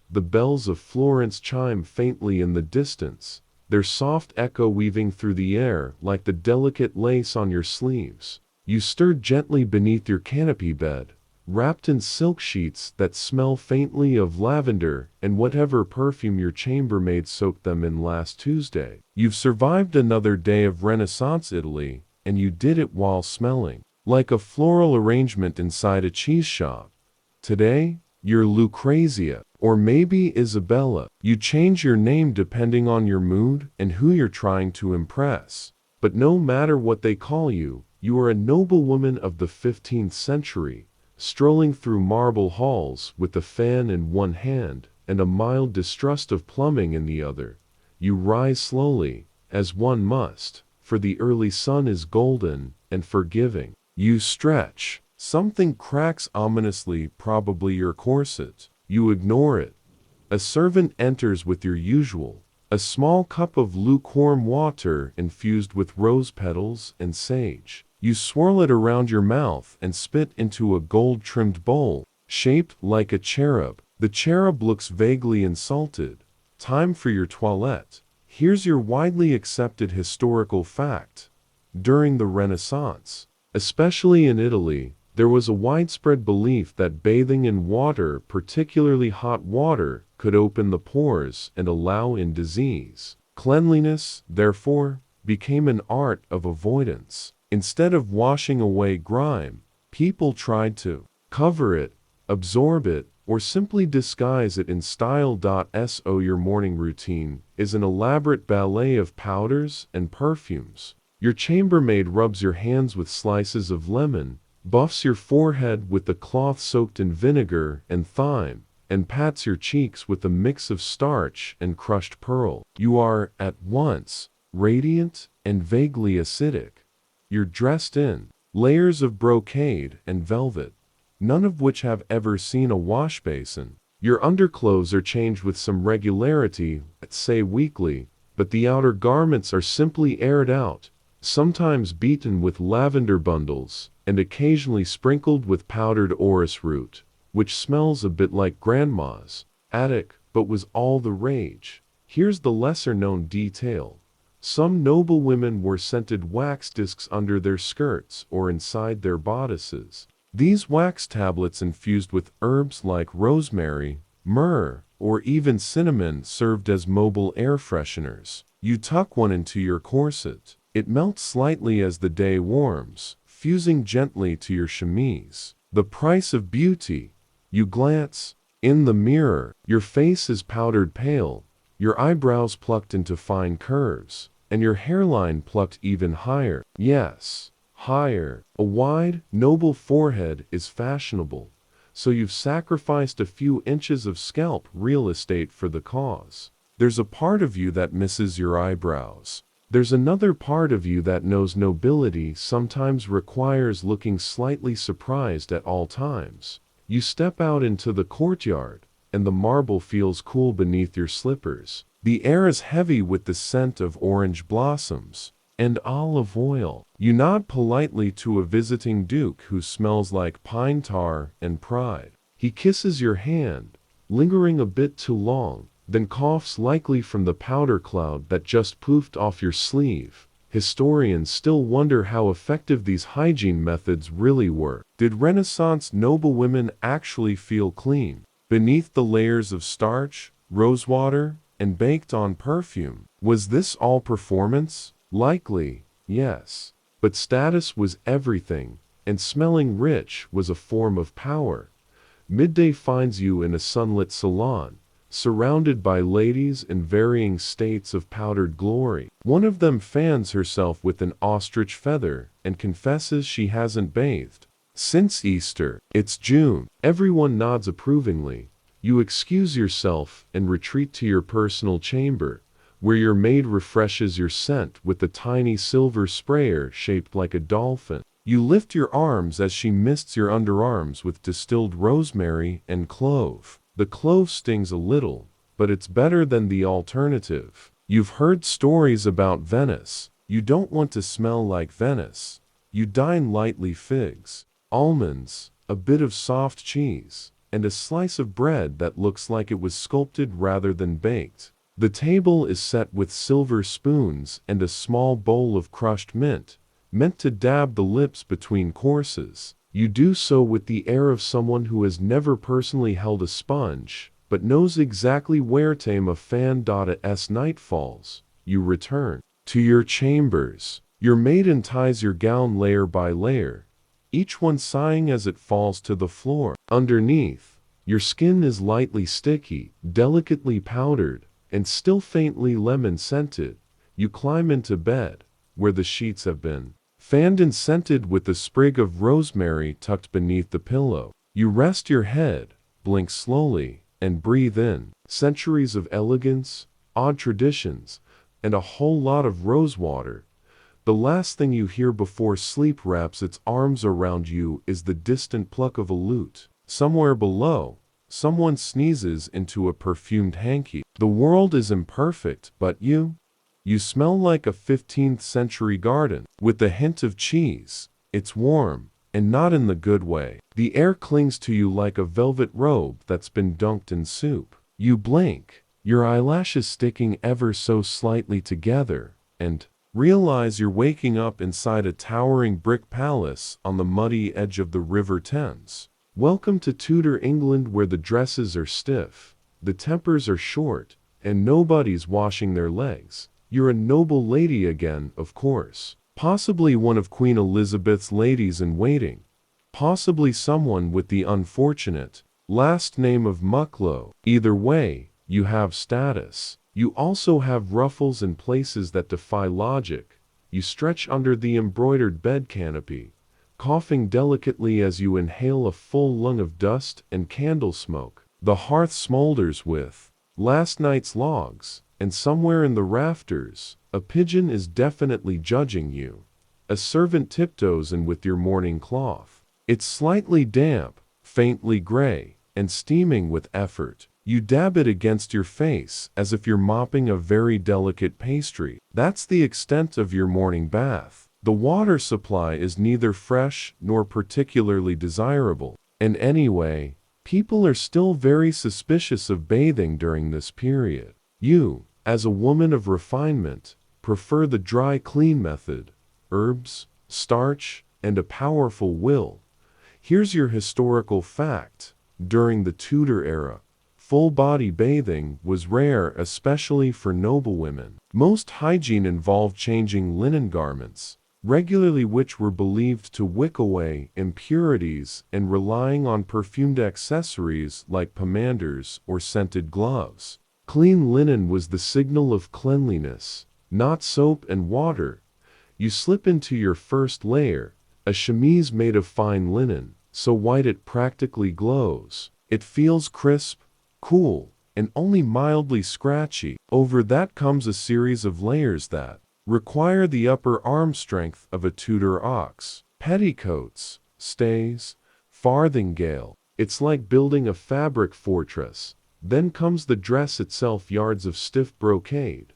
The bells of Florence chime faintly in the distance, their soft echo weaving through the air like the delicate lace on your sleeves. You stir gently beneath your canopy bed, wrapped in silk sheets that smell faintly of lavender and whatever perfume your chambermaid soaked them in last Tuesday. You've survived another day of Renaissance Italy, and you did it while smelling like a floral arrangement inside a cheese shop. Today, you're Lucrezia, or maybe Isabella. You change your name depending on your mood and who you're trying to impress. But no matter what they call you, you are a noblewoman of the 15th century, strolling through marble halls with a fan in one hand and a mild distrust of plumbing in the other. You rise slowly, as one must, for the early sun is golden and forgiving. You stretch. Something cracks ominously, probably your corset. You ignore it. A servant enters with your usual, a small cup of lukewarm water infused with rose petals and sage. You swirl it around your mouth and spit into a gold-trimmed bowl, shaped like a cherub. The cherub looks vaguely insulted. Time for your toilette. Here's your widely accepted historical fact. During the Renaissance, especially in Italy, there was a widespread belief that bathing in water, particularly hot water, could open the pores and allow in disease. Cleanliness, therefore, became an art of avoidance. Instead of washing away grime, people tried to cover it, absorb it, or simply disguise it in style. So your morning routine is an elaborate ballet of powders and perfumes. Your chambermaid rubs your hands with slices of lemon, buffs your forehead with a cloth soaked in vinegar and thyme, and pats your cheeks with a mix of starch and crushed pearl. You are, at once, radiant and vaguely acidic. You're dressed in layers of brocade and velvet, none of which have ever seen a wash basin. Your underclothes are changed with some regularity, let's say weekly, but the outer garments are simply aired out, sometimes beaten with lavender bundles, and occasionally sprinkled with powdered orris root, which smells a bit like grandma's attic, but was all the rage. Here's the lesser-known detail. Some noblewomen wore scented wax discs under their skirts or inside their bodices. These wax tablets infused with herbs like rosemary, myrrh, or even cinnamon served as mobile air fresheners. You tuck one into your corset. It melts slightly as the day warms, fusing gently to your chemise. The price of beauty. You glance in the mirror. Your face is powdered pale, your eyebrows plucked into fine curves, and your hairline plucked even higher. Yes, higher. A wide, noble forehead is fashionable, so you've sacrificed a few inches of scalp real estate for the cause. There's a part of you that misses your eyebrows. There's another part of you that knows nobility sometimes requires looking slightly surprised at all times. You step out into the courtyard, and the marble feels cool beneath your slippers. The air is heavy with the scent of orange blossoms and olive oil. You nod politely to a visiting duke who smells like pine tar and pride. He kisses your hand, lingering a bit too long, then coughs, likely from the powder cloud that just poofed off your sleeve. Historians still wonder how effective these hygiene methods really were. Did Renaissance noblewomen actually feel clean beneath the layers of starch, rosewater, and baked-on perfume? Was this all performance? Likely, yes. But status was everything, and smelling rich was a form of power. Midday finds you in a sunlit salon, surrounded by ladies in varying states of powdered glory. One of them fans herself with an ostrich feather and confesses she hasn't bathed since Easter. It's June. Everyone nods approvingly. You excuse yourself and retreat to your personal chamber, where your maid refreshes your scent with a tiny silver sprayer shaped like a dolphin. You lift your arms as she mists your underarms with distilled rosemary and clove. The clove stings a little, but it's better than the alternative. You've heard stories about Venice. You don't want to smell like Venice. You dine lightly: figs, almonds, a bit of soft cheese, and a slice of bread that looks like it was sculpted rather than baked. The table is set with silver spoons and a small bowl of crushed mint, meant to dab the lips between courses. You do so with the air of someone who has never personally held a sponge, but knows exactly where tame a fan. As night falls, you return to your chambers. Your maiden ties your gown layer by layer, each one sighing as it falls to the floor. Underneath, your skin is lightly sticky, delicately powdered, and still faintly lemon-scented. You climb into bed, where the sheets have been fanned and scented with a sprig of rosemary tucked beneath the pillow. You rest your head, blink slowly, and breathe in centuries of elegance, odd traditions, and a whole lot of rosewater. The last thing you hear before sleep wraps its arms around you is the distant pluck of a lute. Somewhere below, someone sneezes into a perfumed hanky. The world is imperfect, but you smell like a 15th century garden, with a hint of cheese. It's warm, and not in the good way. The air clings to you like a velvet robe that's been dunked in soup. You blink, your eyelashes sticking ever so slightly together, and realize you're waking up inside a towering brick palace on the muddy edge of the River Thames. Welcome to Tudor England, where the dresses are stiff, the tempers are short, and nobody's washing their legs. You're a noble lady again, of course. Possibly one of Queen Elizabeth's ladies-in-waiting. Possibly someone with the unfortunate last name of Mucklow. Either way, you have status. You also have ruffles in places that defy logic. You stretch under the embroidered bed canopy, coughing delicately as you inhale a full lung of dust and candle smoke. The hearth smolders with last night's logs, and somewhere in the rafters, a pigeon is definitely judging you. A servant tiptoes in with your morning cloth. It's slightly damp, faintly gray, and steaming with effort. You dab it against your face as if you're mopping a very delicate pastry. That's the extent of your morning bath. The water supply is neither fresh nor particularly desirable. And anyway, people are still very suspicious of bathing during this period. You, as a woman of refinement, prefer the dry clean method: herbs, starch, and a powerful will. Here's your historical fact. During the Tudor era, full-body bathing was rare, especially for noblewomen. Most hygiene involved changing linen garments regularly, which were believed to wick away impurities, and relying on perfumed accessories like pomanders or scented gloves. Clean linen was the signal of cleanliness, not soap and water. You slip into your first layer, a chemise made of fine linen, so white it practically glows. It feels crisp, cool, and only mildly scratchy. Over that comes a series of layers that require the upper arm strength of a Tudor ox. Petticoats, stays, farthingale. It's like building a fabric fortress. Then comes the dress itself, yards of stiff brocade,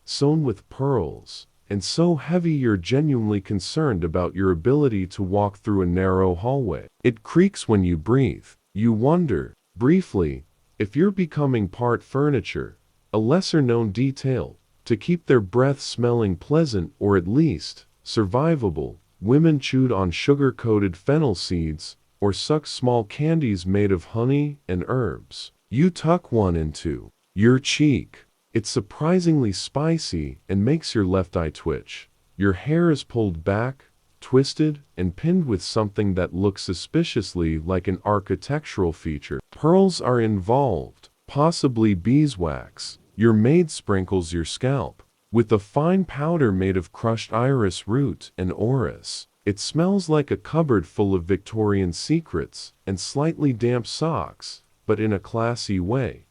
sewn with pearls, and so heavy you're genuinely concerned about your ability to walk through a narrow hallway. It creaks when you breathe. You wonder, briefly, if you're becoming part furniture, a lesser-known detail, to keep their breath smelling pleasant or at least survivable. Women chewed on sugar-coated fennel seeds or suck small candies made of honey and herbs. You tuck one into your cheek. It's surprisingly spicy and makes your left eye twitch. Your hair is pulled back, twisted, and pinned with something that looks suspiciously like an architectural feature. Pearls are involved, possibly beeswax. Your maid sprinkles your scalp with a fine powder made of crushed iris root and orris. It smells like a cupboard full of Victorian secrets and slightly damp socks, but in a classy way.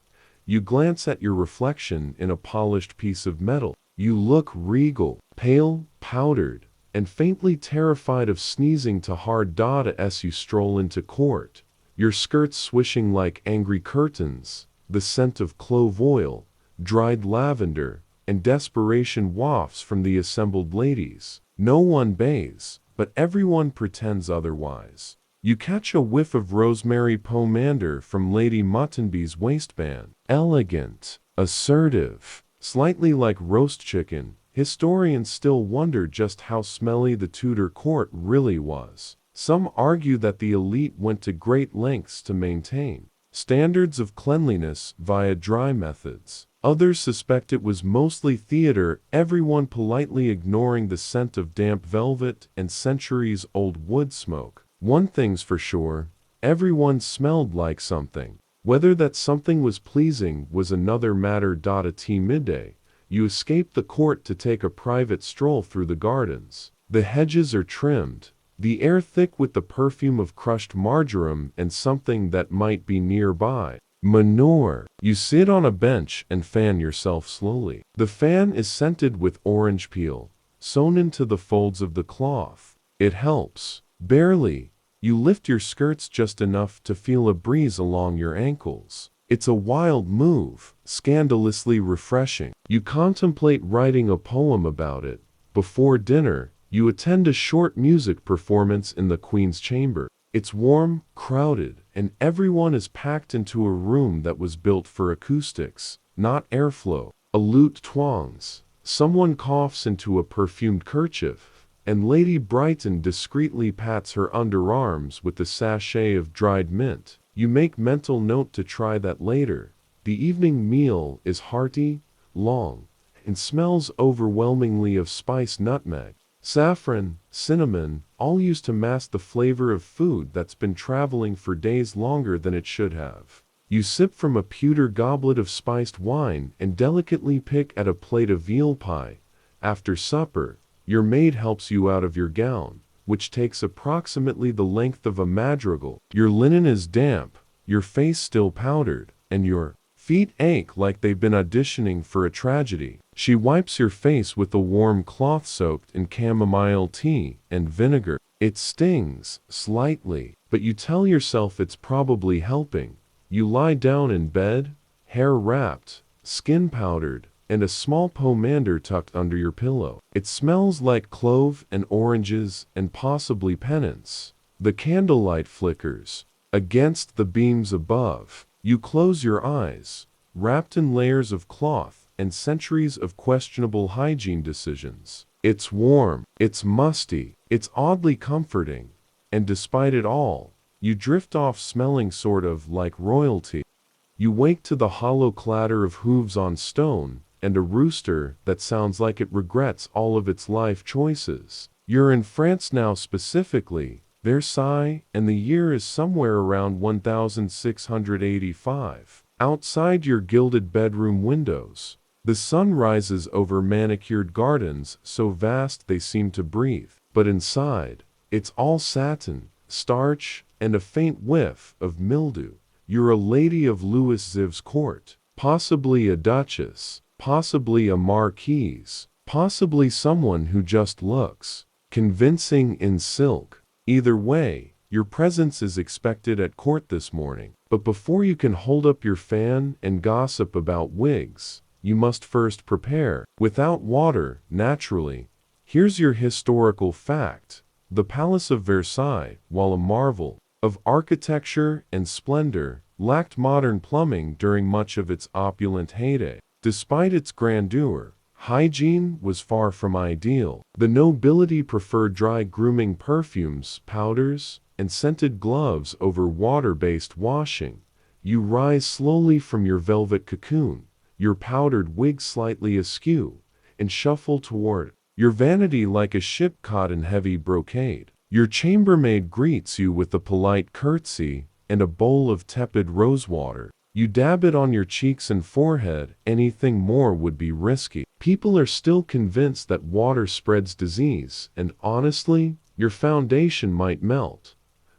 You glance at your reflection in a polished piece of metal. You look regal, pale, powdered, and faintly terrified of sneezing to hard data as you stroll into court. Your skirts swishing like angry curtains, the scent of clove oil, dried lavender, and desperation wafts from the assembled ladies. No one bathes, but everyone pretends otherwise. You catch a whiff of rosemary pomander from Lady Muttonby's waistband. Elegant, assertive, slightly like roast chicken. Historians still wonder just how smelly the Tudor court really was. Some argue that the elite went to great lengths to maintain standards of cleanliness via dry methods. Others suspect it was mostly theater, everyone politely ignoring the scent of damp velvet and centuries-old wood smoke. One thing's for sure, everyone smelled like something. Whether that something was pleasing was another matter. At midday, you escape the court to take a private stroll through the gardens. The hedges are trimmed, the air thick with the perfume of crushed marjoram and something that might be nearby. Manure. You sit on a bench and fan yourself slowly. The fan is scented with orange peel, sewn into the folds of the cloth. It helps. Barely. You lift your skirts just enough to feel a breeze along your ankles. It's a wild move, scandalously refreshing. You contemplate writing a poem about it. Before dinner, you attend a short music performance in the Queen's chamber. It's warm, crowded, and everyone is packed into a room that was built for acoustics, not airflow. A lute twangs, someone coughs into a perfumed kerchief, and Lady Brighton discreetly pats her underarms with a sachet of dried mint. You make mental note to try that later. The evening meal is hearty, long, and smells overwhelmingly of spice, nutmeg, saffron, cinnamon, all used to mask the flavor of food that's been traveling for days longer than it should have. You sip from a pewter goblet of spiced wine and delicately pick at a plate of veal pie. After supper, your maid helps you out of your gown, which takes approximately the length of a madrigal. Your linen is damp, your face still powdered, and your feet ache like they've been auditioning for a tragedy. She wipes your face with a warm cloth soaked in chamomile tea and vinegar. It stings, slightly, but you tell yourself it's probably helping. You lie down in bed, hair wrapped, skin powdered, and a small pomander tucked under your pillow. It smells like clove and oranges and possibly penance. The candlelight flickers against the beams above. You close your eyes, wrapped in layers of cloth and centuries of questionable hygiene decisions. It's warm, it's musty, it's oddly comforting, and despite it all, you drift off smelling sort of like royalty. You wake to the hollow clatter of hooves on stone, and a rooster that sounds like it regrets all of its life choices. You're in France now, specifically Versailles, and the year is somewhere around 1685. Outside your gilded bedroom windows, the sun rises over manicured gardens so vast they seem to breathe. But inside, it's all satin, starch, and a faint whiff of mildew. You're a lady of Louis Ziv's court, possibly a duchess, possibly a marquise, possibly someone who just looks convincing in silk. Either way, your presence is expected at court this morning. But before you can hold up your fan and gossip about wigs, you must first prepare. Without water, naturally. Here's your historical fact. The Palace of Versailles, while a marvel of architecture and splendor, lacked modern plumbing during much of its opulent heyday. Despite its grandeur, hygiene was far from ideal. The nobility preferred dry grooming perfumes, powders, and scented gloves over water-based washing. You rise slowly from your velvet cocoon, your powdered wig slightly askew, and shuffle toward your vanity like a ship caught in heavy brocade. Your chambermaid greets you with a polite curtsy and a bowl of tepid rosewater. You dab it on your cheeks and forehead. Anything more would be risky. People are still convinced that water spreads disease, and honestly, your foundation might melt.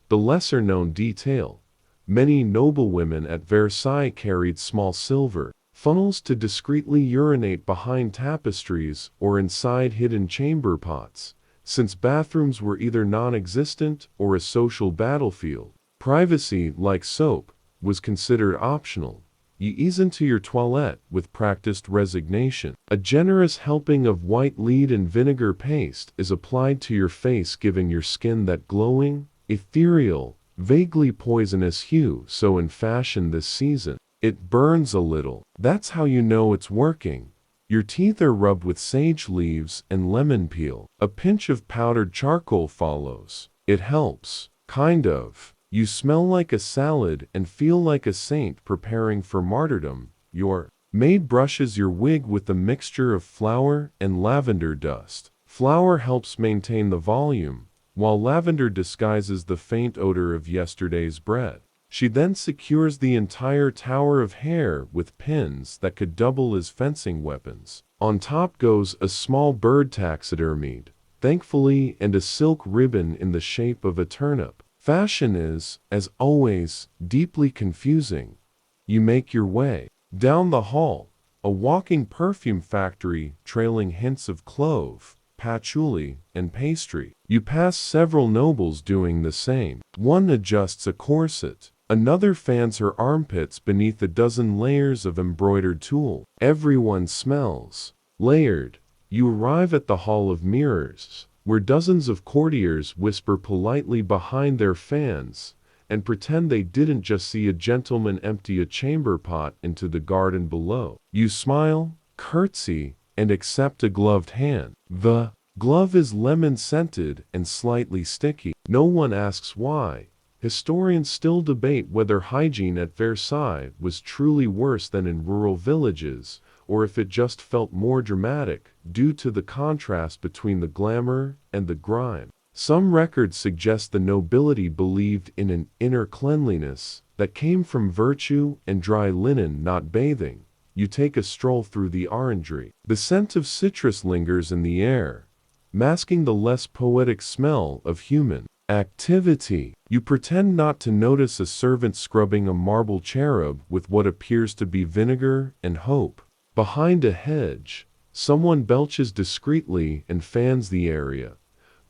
The lesser-known detail: many noblewomen at Versailles carried small silver funnels to discreetly urinate behind tapestries or inside hidden chamber pots. Since bathrooms were either non-existent or a social battlefield, privacy, like soap, was considered optional. You ease into your toilette with practiced resignation. A generous helping of white lead and vinegar paste is applied to your face, giving your skin that glowing, ethereal, vaguely poisonous hue. So in fashion this season, it burns a little. That's how you know it's working. Your teeth are rubbed with sage leaves and lemon peel. A pinch of powdered charcoal follows. It helps. Kind of. You smell like a salad and feel like a saint preparing for martyrdom. Your maid brushes your wig with a mixture of flour and lavender dust. Flour helps maintain the volume, while lavender disguises the faint odor of yesterday's bread. She then secures the entire tower of hair with pins that could double as fencing weapons. On top goes a small bird taxidermied, thankfully, and a silk ribbon in the shape of a turnip. Fashion is, as always, deeply confusing. You make your way down the hall, a walking perfume factory trailing hints of clove, patchouli, and pastry. You pass several nobles doing the same. One adjusts a corset. Another fans her armpits beneath a dozen layers of embroidered tulle. Everyone smells layered. You arrive at the Hall of Mirrors, where dozens of courtiers whisper politely behind their fans and pretend they didn't just see a gentleman empty a chamber pot into the garden below. You smile, curtsy, and accept a gloved hand. The glove is lemon-scented and slightly sticky. No one asks why. Historians still debate whether hygiene at Versailles was truly worse than in rural villages, or if it just felt more dramatic, due to the contrast between the glamour and the grime. Some records suggest the nobility believed in an inner cleanliness that came from virtue and dry linen, not bathing. You take a stroll through the orangery. The scent of citrus lingers in the air, masking the less poetic smell of human activity. You pretend not to notice a servant scrubbing a marble cherub with what appears to be vinegar and hope. Behind a hedge, someone belches discreetly and fans the area.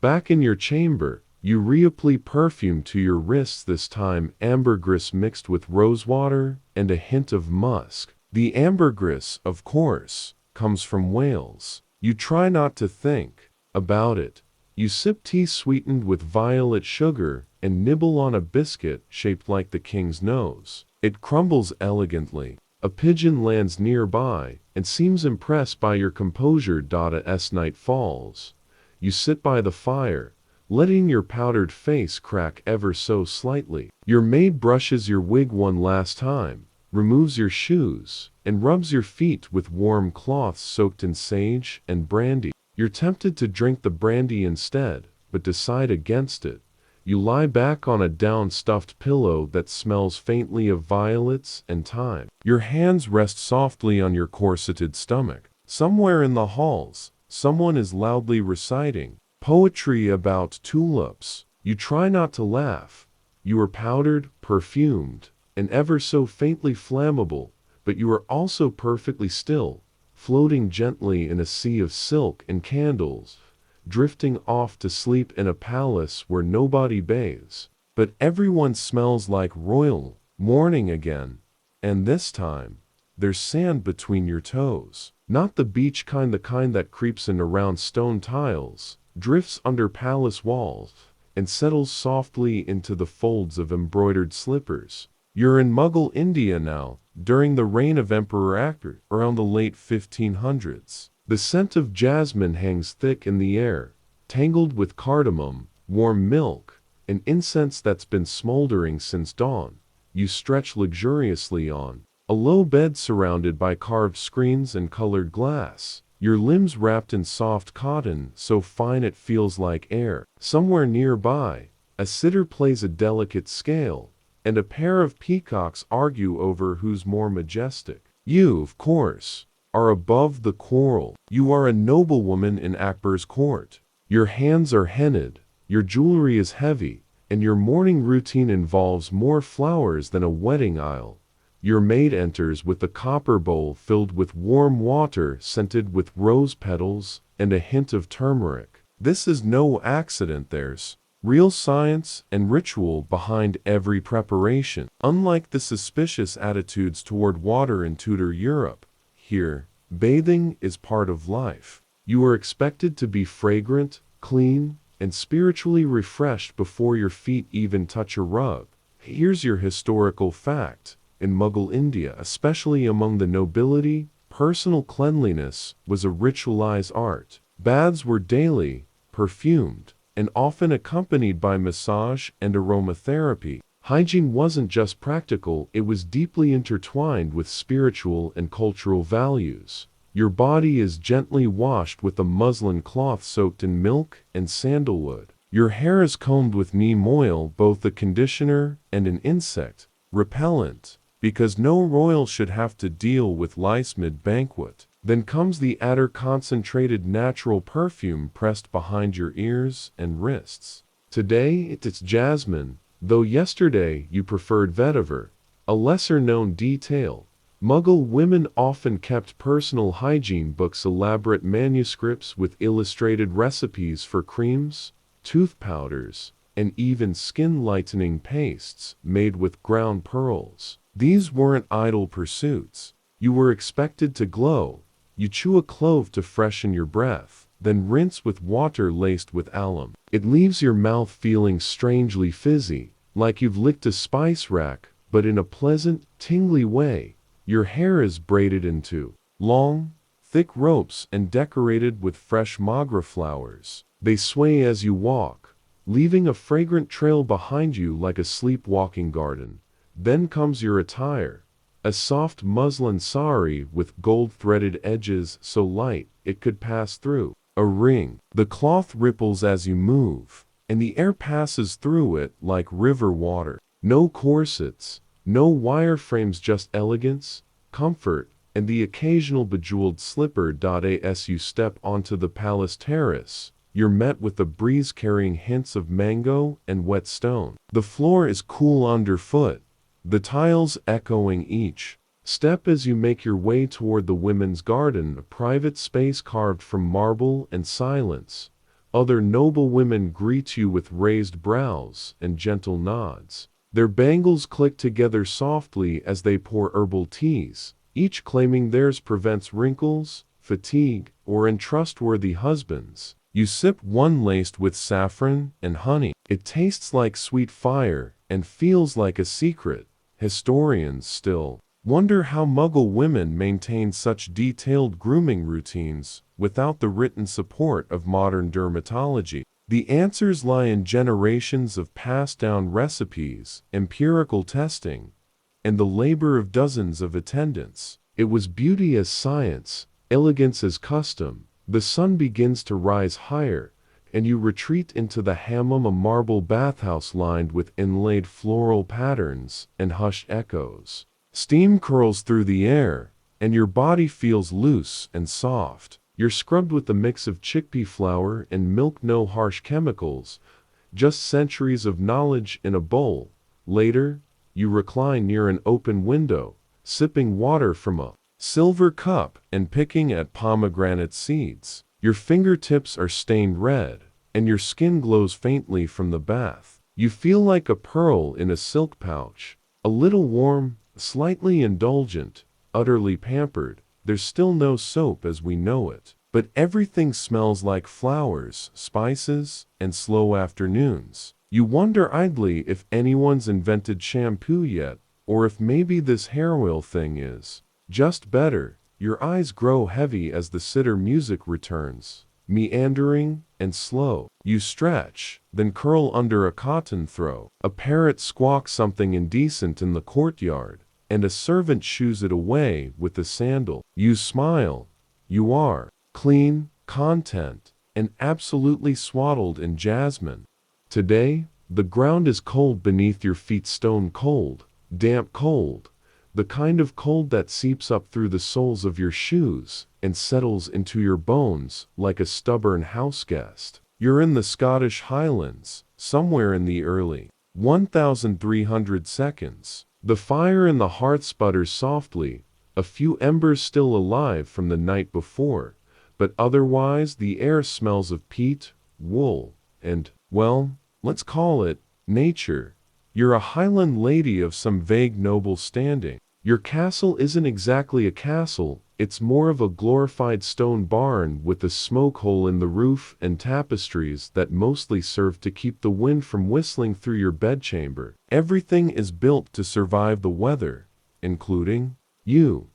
Back in your chamber, you reapply perfume to your wrists, this time ambergris mixed with rosewater and a hint of musk. The ambergris, of course, comes from Wales. You try not to think about it. You sip tea sweetened with violet sugar and nibble on a biscuit shaped like the king's nose. It crumbles elegantly. A pigeon lands nearby and seems impressed by your composure. As night falls, you sit by the fire, letting your powdered face crack ever so slightly. Your maid brushes your wig one last time, removes your shoes, and rubs your feet with warm cloths soaked in sage and brandy. You're tempted to drink the brandy instead, but decide against it. You lie back on a down-stuffed pillow that smells faintly of violets and thyme. Your hands rest softly on your corseted stomach. Somewhere in the halls, someone is loudly reciting poetry about tulips. You try not to laugh. You are powdered, perfumed, and ever so faintly flammable, but you are also perfectly still, floating gently in a sea of silk and candles, drifting off to sleep in a palace where nobody bathes. But everyone smells like royal morning again, and this time, there's sand between your toes. Not the beach kind, the kind that creeps in around stone tiles, drifts under palace walls, and settles softly into the folds of embroidered slippers. You're in Mughal India now, during the reign of Emperor Akbar, around the late 1500s. The scent of jasmine hangs thick in the air, tangled with cardamom, warm milk, and incense that's been smoldering since dawn. You stretch luxuriously on a low bed surrounded by carved screens and colored glass, your limbs wrapped in soft cotton so fine it feels like air. Somewhere nearby, a sitter plays a delicate scale, and a pair of peacocks argue over who's more majestic. You, of course, are above the quarrel. You are a noblewoman in Akbar's court. Your hands are henna'd, your jewelry is heavy, and your morning routine involves more flowers than a wedding aisle. Your maid enters with a copper bowl filled with warm water scented with rose petals and a hint of turmeric. This is no accident. There's real science and ritual behind every preparation. Unlike the suspicious attitudes toward water in Tudor Europe, here, bathing is part of life. You are expected to be fragrant, clean, and spiritually refreshed before your feet even touch a rug. Here's your historical fact. In Mughal India, especially among the nobility, personal cleanliness was a ritualized art. Baths were daily, perfumed, and often accompanied by massage and aromatherapy. Hygiene wasn't just practical, it was deeply intertwined with spiritual and cultural values. Your body is gently washed with a muslin cloth soaked in milk and sandalwood. Your hair is combed with neem oil, both a conditioner and an insect repellent, because no royal should have to deal with lice mid-banquet. Then comes the attar concentrated natural perfume pressed behind your ears and wrists. Today it's jasmine, though yesterday you preferred vetiver, a lesser-known detail. Mughal women often kept personal hygiene books, elaborate manuscripts with illustrated recipes for creams, tooth powders, and even skin-lightening pastes made with ground pearls. These weren't idle pursuits. You were expected to glow. You chew a clove to freshen your breath, then rinse with water laced with alum. It leaves your mouth feeling strangely fizzy, like you've licked a spice rack, but in a pleasant, tingly way. Your hair is braided into long, thick ropes and decorated with fresh mogra flowers. They sway as you walk, leaving a fragrant trail behind you like a sleepwalking garden. Then comes your attire, a soft muslin sari with gold-threaded edges so light it could pass through a ring. The cloth ripples as you move, and the air passes through it like river water. No corsets, no wireframes, just elegance, comfort, and the occasional bejeweled slipper. As you step onto the palace terrace, you're met with a breeze carrying hints of mango and wet stone. The floor is cool underfoot, the tiles echoing each step as you make your way toward the women's garden, a private space carved from marble and silence. Other noble women greet you with raised brows and gentle nods. Their bangles click together softly as they pour herbal teas, each claiming theirs prevents wrinkles, fatigue, or untrustworthy husbands. You sip one laced with saffron and honey. It tastes like sweet fire and feels like a secret. Historians still wonder how Mughal women maintained such detailed grooming routines without the written support of modern dermatology. The answers lie in generations of passed-down recipes, empirical testing, and the labor of dozens of attendants. It was beauty as science, elegance as custom. The sun begins to rise higher, and you retreat into the hammam, a marble bathhouse lined with inlaid floral patterns and hushed echoes. Steam curls through the air, and your body feels loose and soft. You're scrubbed with a mix of chickpea flour and milk, no harsh chemicals, just centuries of knowledge in a bowl. Later, you recline near an open window, sipping water from a silver cup and picking at pomegranate seeds. Your fingertips are stained red, and your skin glows faintly from the bath. You feel like a pearl in a silk pouch, a little warm, slightly indulgent, utterly pampered. There's still no soap as we know it, but everything smells like flowers, spices, and slow afternoons. You wonder idly if anyone's invented shampoo yet, or if maybe this hair oil thing is just better. Your eyes grow heavy as the sitar music returns, meandering and slow. You stretch, then curl under a cotton throw. A parrot squawks something indecent in the courtyard, and a servant shoos it away with a sandal. You smile. You are clean, content, and absolutely swaddled in jasmine. Today, the ground is cold beneath your feet, stone cold, damp cold, the kind of cold that seeps up through the soles of your shoes and settles into your bones like a stubborn houseguest. You're in the Scottish Highlands, somewhere in the early 1300 seconds. The fire in the hearth sputters softly, a few embers still alive from the night before, but otherwise the air smells of peat, wool, and, well, let's call it nature. You're a Highland lady of some vague noble standing. Your castle isn't exactly a castle, it's more of a glorified stone barn with a smoke hole in the roof and tapestries that mostly serve to keep the wind from whistling through your bedchamber. Everything is built to survive the weather, including you.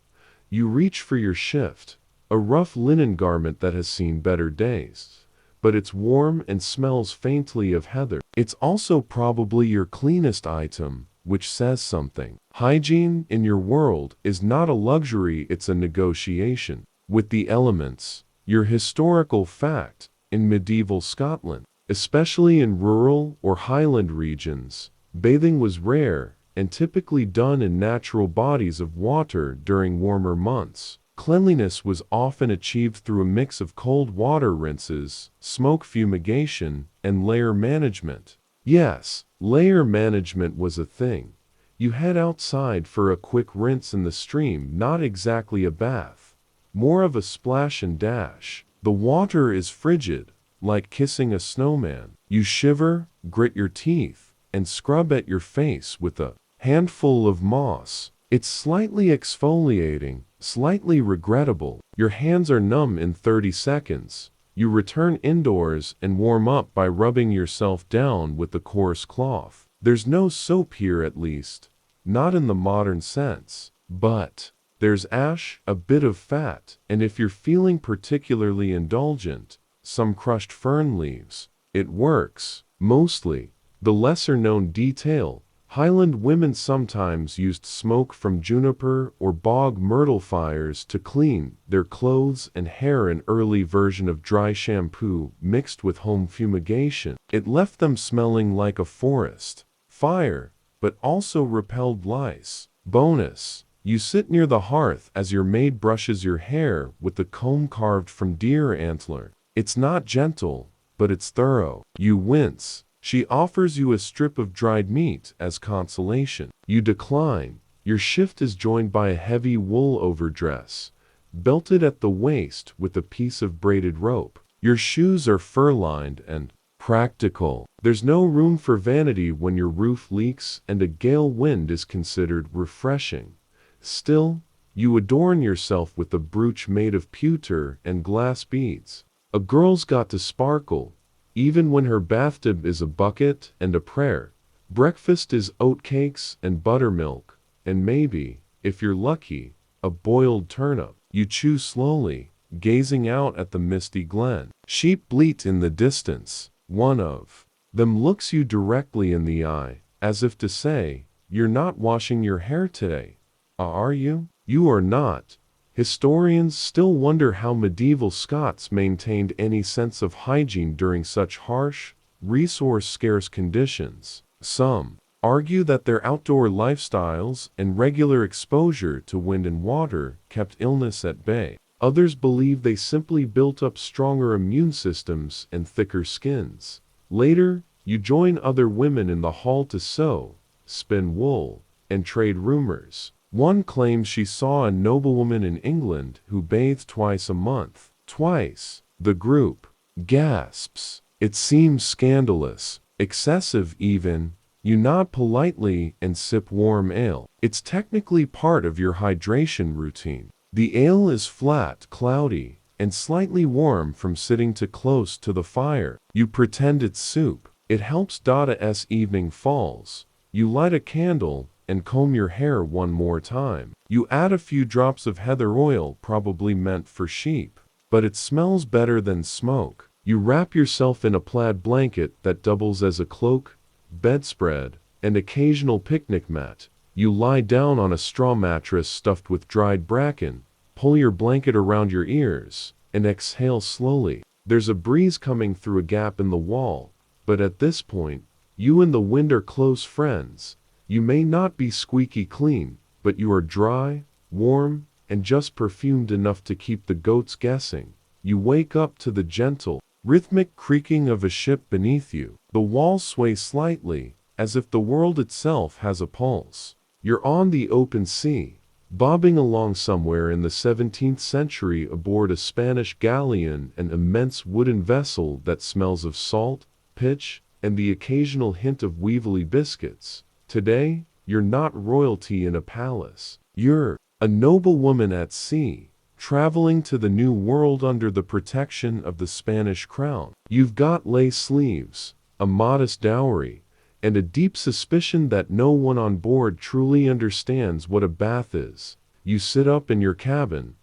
You reach for your shift, a rough linen garment that has seen better days, but it's warm and smells faintly of heather. It's also probably your cleanest item, which says something. Hygiene in your world is not a luxury, it's a negotiation with the elements. Your historical fact: in medieval Scotland, especially in rural or highland regions, bathing was rare and typically done in natural bodies of water during warmer months. Cleanliness was often achieved through a mix of cold water rinses, smoke fumigation, and layer management. Yes, layer management was a thing. You head outside for a quick rinse in the stream, not exactly a bath, more of a splash and dash. The water is frigid, like kissing a snowman. You shiver, grit your teeth, and scrub at your face with a handful of moss. It's slightly exfoliating, slightly regrettable. Your hands are numb in 30 seconds. You return indoors and warm up by rubbing yourself down with a coarse cloth. There's no soap here, at least, not in the modern sense. But there's ash, a bit of fat, and if you're feeling particularly indulgent, some crushed fern leaves. It works, mostly. The lesser-known detail: Highland women sometimes used smoke from juniper or bog myrtle fires to clean their clothes and hair, an early version of dry shampoo mixed with home fumigation. It left them smelling like a forest fire, but also repelled lice. Bonus: you sit near the hearth as your maid brushes your hair with a comb carved from deer antler. It's not gentle, but it's thorough. You wince. She offers you a strip of dried meat as consolation. You decline. Your shift is joined by a heavy wool overdress, belted at the waist with a piece of braided rope. Your shoes are fur-lined and practical. There's no room for vanity when your roof leaks and a gale wind is considered refreshing. Still, you adorn yourself with a brooch made of pewter and glass beads. A girl's got to sparkle, even when her bathtub is a bucket and a prayer. Breakfast is oatcakes and buttermilk, and maybe, if you're lucky, a boiled turnip. You chew slowly, gazing out at the misty glen. Sheep bleat in the distance. One of them looks you directly in the eye, as if to say, "You're not washing your hair today, are you?" You are not. Historians still wonder how medieval Scots maintained any sense of hygiene during such harsh, resource-scarce conditions. Some argue that their outdoor lifestyles and regular exposure to wind and water kept illness at bay. Others believe they simply built up stronger immune systems and thicker skins. Later, you join other women in the hall to sew, spin wool, and trade rumors. One claims she saw a noblewoman in England who bathed twice a month. Twice. The group gasps. It seems scandalous, excessive even. You nod politely and sip warm ale. It's technically part of your hydration routine. The ale is flat, cloudy, and slightly warm from sitting too close to the fire. You pretend it's soup. It helps as evening falls. You light a candle and comb your hair one more time. You add a few drops of heather oil, probably meant for sheep, but it smells better than smoke. You wrap yourself in a plaid blanket that doubles as a cloak, bedspread, and occasional picnic mat. You lie down on a straw mattress stuffed with dried bracken, pull your blanket around your ears, and exhale slowly. There's a breeze coming through a gap in the wall, but at this point, you and the wind are close friends. You may not be squeaky clean, but you are dry, warm, and just perfumed enough to keep the goats guessing. You wake up to the gentle, rhythmic creaking of a ship beneath you. The walls sway slightly, as if the world itself has a pulse. You're on the open sea, bobbing along somewhere in the 17th century aboard a Spanish galleon, an immense wooden vessel that smells of salt, pitch, and the occasional hint of weevily biscuits. Today, you're not royalty in a palace. You're a noblewoman at sea, traveling to the New World under the protection of the Spanish crown. You've got lace sleeves, a modest dowry, and a deep suspicion that no one on board truly understands what a bath is. You sit up in your cabin,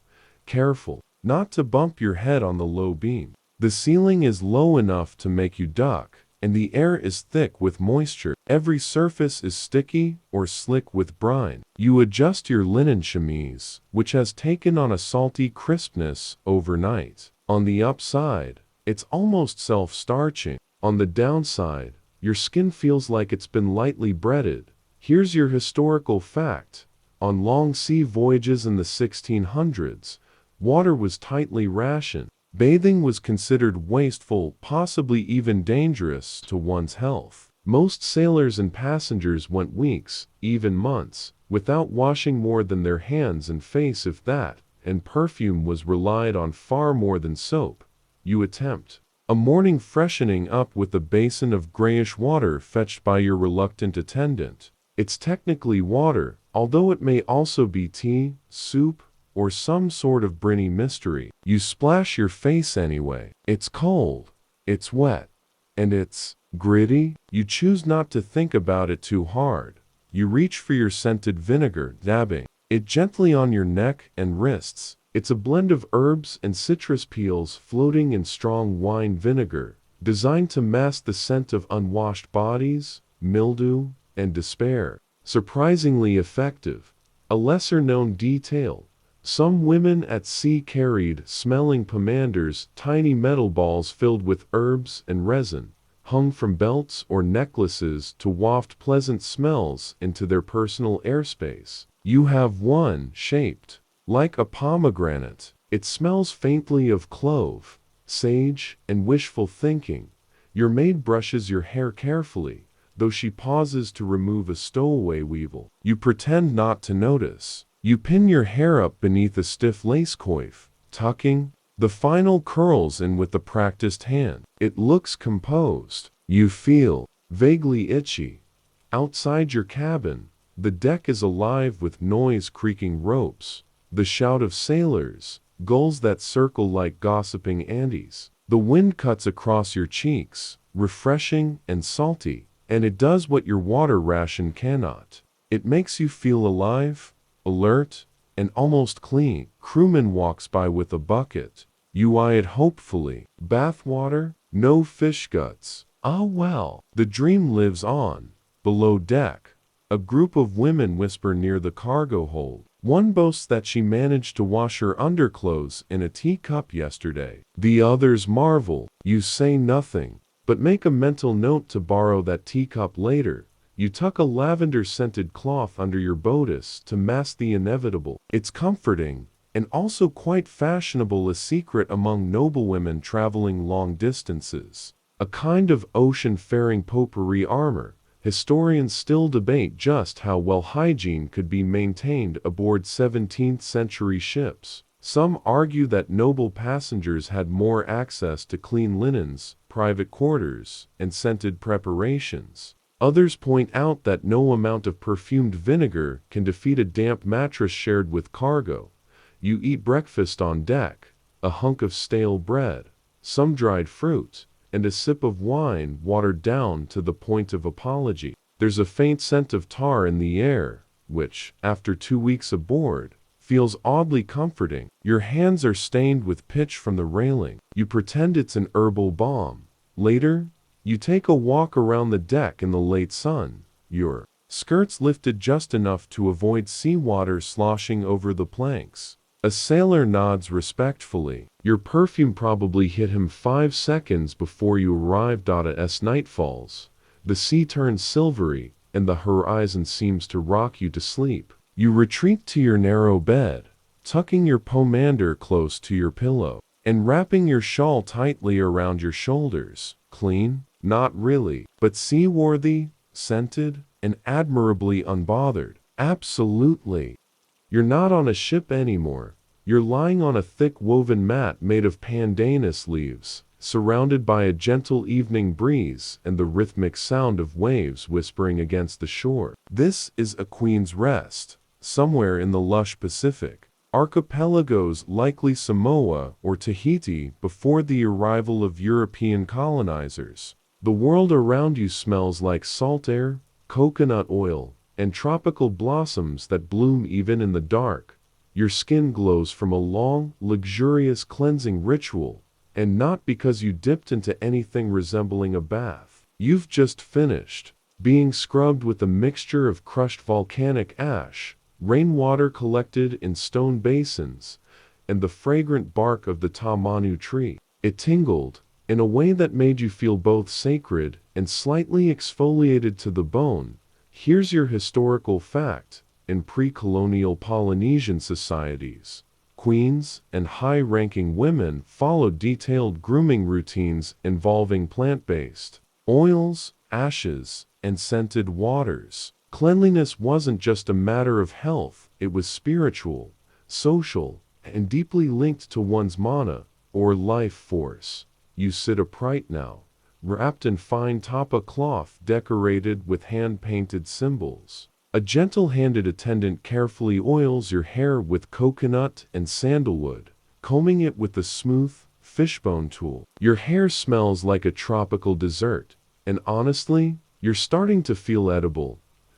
careful not to bump your head on the low beam. The ceiling is low enough to make you duck, and the air is thick with moisture. Every surface is sticky or slick with brine. You adjust your linen chemise, which has taken on a salty crispness overnight. On the upside, it's almost self-starching. On the downside, your skin feels like it's been lightly breaded. Here's your historical fact. On long sea voyages in the 1600s, water was tightly rationed. Bathing was considered wasteful, possibly even dangerous to one's health. Most sailors and passengers went weeks, even months, without washing more than their hands and face, if that, and perfume was relied on far more than soap. You attempt a morning freshening up with a basin of grayish water fetched by your reluctant attendant. It's technically water, although it may also be tea, soup, or some sort of briny mystery. You splash your face anyway. It's cold, it's wet, and it's gritty. You choose not to think about it too hard. You reach for your scented vinegar, dabbing it gently on your neck and wrists. It's a blend of herbs and citrus peels floating in strong wine vinegar, designed to mask the scent of unwashed bodies, mildew, and despair. Surprisingly effective. A lesser-known detail: some women at sea carried smelling pomanders, tiny metal balls filled with herbs and resin, hung from belts or necklaces to waft pleasant smells into their personal airspace. You have one shaped like a pomegranate. It smells faintly of clove, sage, and wishful thinking. Your maid brushes your hair carefully, though she pauses to remove a stowaway weevil. You pretend not to notice. You pin your hair up beneath a stiff lace coif, tucking the final curls in with a practiced hand. It looks composed. You feel vaguely itchy. Outside your cabin, the deck is alive with noise, creaking ropes, the shout of sailors, gulls that circle like gossiping Andes. The wind cuts across your cheeks, refreshing and salty, and it does what your water ration cannot. It makes you feel alive, alert, and almost clean. Crewman walks by with a bucket. You eye it hopefully. Bath water? No fish guts. Ah well. The dream lives on. Below deck, a group of women whisper near the cargo hold. One boasts that she managed to wash her underclothes in a teacup yesterday. The others marvel. You say nothing, but make a mental note to borrow that teacup later. You tuck a lavender-scented cloth under your bodice to mask the inevitable. It's comforting, and also quite fashionable, a secret among noblewomen traveling long distances. A kind of ocean-faring potpourri armor. Historians still debate just how well hygiene could be maintained aboard 17th-century ships. Some argue that noble passengers had more access to clean linens, private quarters, and scented preparations. Others point out that no amount of perfumed vinegar can defeat a damp mattress shared with cargo. You eat breakfast on deck, a hunk of stale bread, some dried fruit, and a sip of wine watered down to the point of apology. There's a faint scent of tar in the air, which, after 2 weeks aboard, feels oddly comforting. Your hands are stained with pitch from the railing. You pretend it's an herbal balm. Later, you take a walk around the deck in the late sun, your skirts lifted just enough to avoid seawater sloshing over the planks. A sailor nods respectfully. Your perfume probably hit him 5 seconds before you arrived. As night falls, the sea turns silvery, and the horizon seems to rock you to sleep. You retreat to your narrow bed, tucking your pomander close to your pillow, and wrapping your shawl tightly around your shoulders. Clean? Not really, but seaworthy, scented, and admirably unbothered. Absolutely. You're not on a ship anymore. You're lying on a thick woven mat made of pandanus leaves, surrounded by a gentle evening breeze and the rhythmic sound of waves whispering against the shore. This is a Queen's Rest, somewhere in the lush Pacific. Archipelagos likely Samoa or Tahiti before the arrival of European colonizers. The world around you smells like salt air, coconut oil, and tropical blossoms that bloom even in the dark. Your skin glows from a long, luxurious cleansing ritual, and not because you dipped into anything resembling a bath. You've just finished being scrubbed with a mixture of crushed volcanic ash, rainwater collected in stone basins, and the fragrant bark of the tamanu tree. It tingled in a way that made you feel both sacred and slightly exfoliated to the bone. Here's your historical fact. In pre-colonial Polynesian societies, queens and high-ranking women followed detailed grooming routines involving plant-based oils, ashes, and scented waters. Cleanliness wasn't just a matter of health, it was spiritual, social, and deeply linked to one's mana, or life force. You sit upright now, wrapped in fine tapa cloth decorated with hand-painted symbols. A gentle-handed attendant carefully oils your hair with coconut and sandalwood, combing it with a smooth, fishbone tool. Your hair smells like a tropical dessert, and honestly, you're starting to feel edible.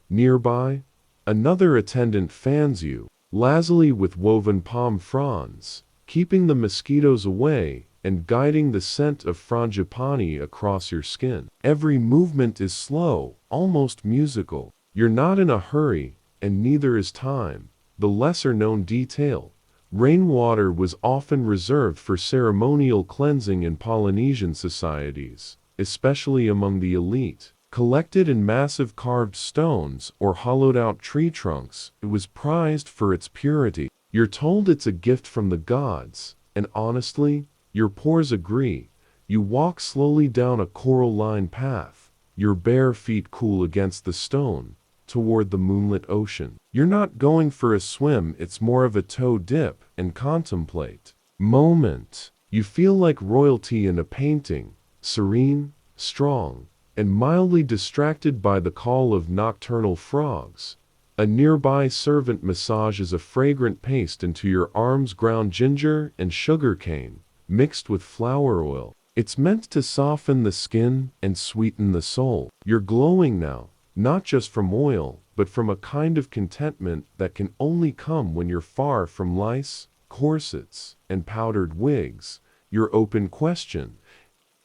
Nearby, another attendant fans you, lazuli with woven palm fronds, keeping the mosquitoes away and guiding the scent of frangipani across your skin. Every movement is slow, almost musical. You're not in a hurry, and neither is time. The lesser-known detail: rainwater was often reserved for ceremonial cleansing in Polynesian societies, especially among the elite. Collected in massive carved stones or hollowed-out tree trunks, it was prized for its purity. You're told it's a gift from the gods, and honestly, your pores agree. You walk slowly down a coral-lined path, your bare feet cool against the stone, toward the moonlit ocean. You're not going for a swim, it's more of a toe dip and contemplate moment. You feel like royalty in a painting, serene, strong, and mildly distracted by the call of nocturnal frogs. A nearby servant massages a fragrant paste into your arms, ground ginger and sugarcane, mixed with flower oil. It's meant to soften the skin and sweeten the soul. You're glowing now, not just from oil, but from a kind of contentment that can only come when you're far from lice, corsets, and powdered wigs. Your open question: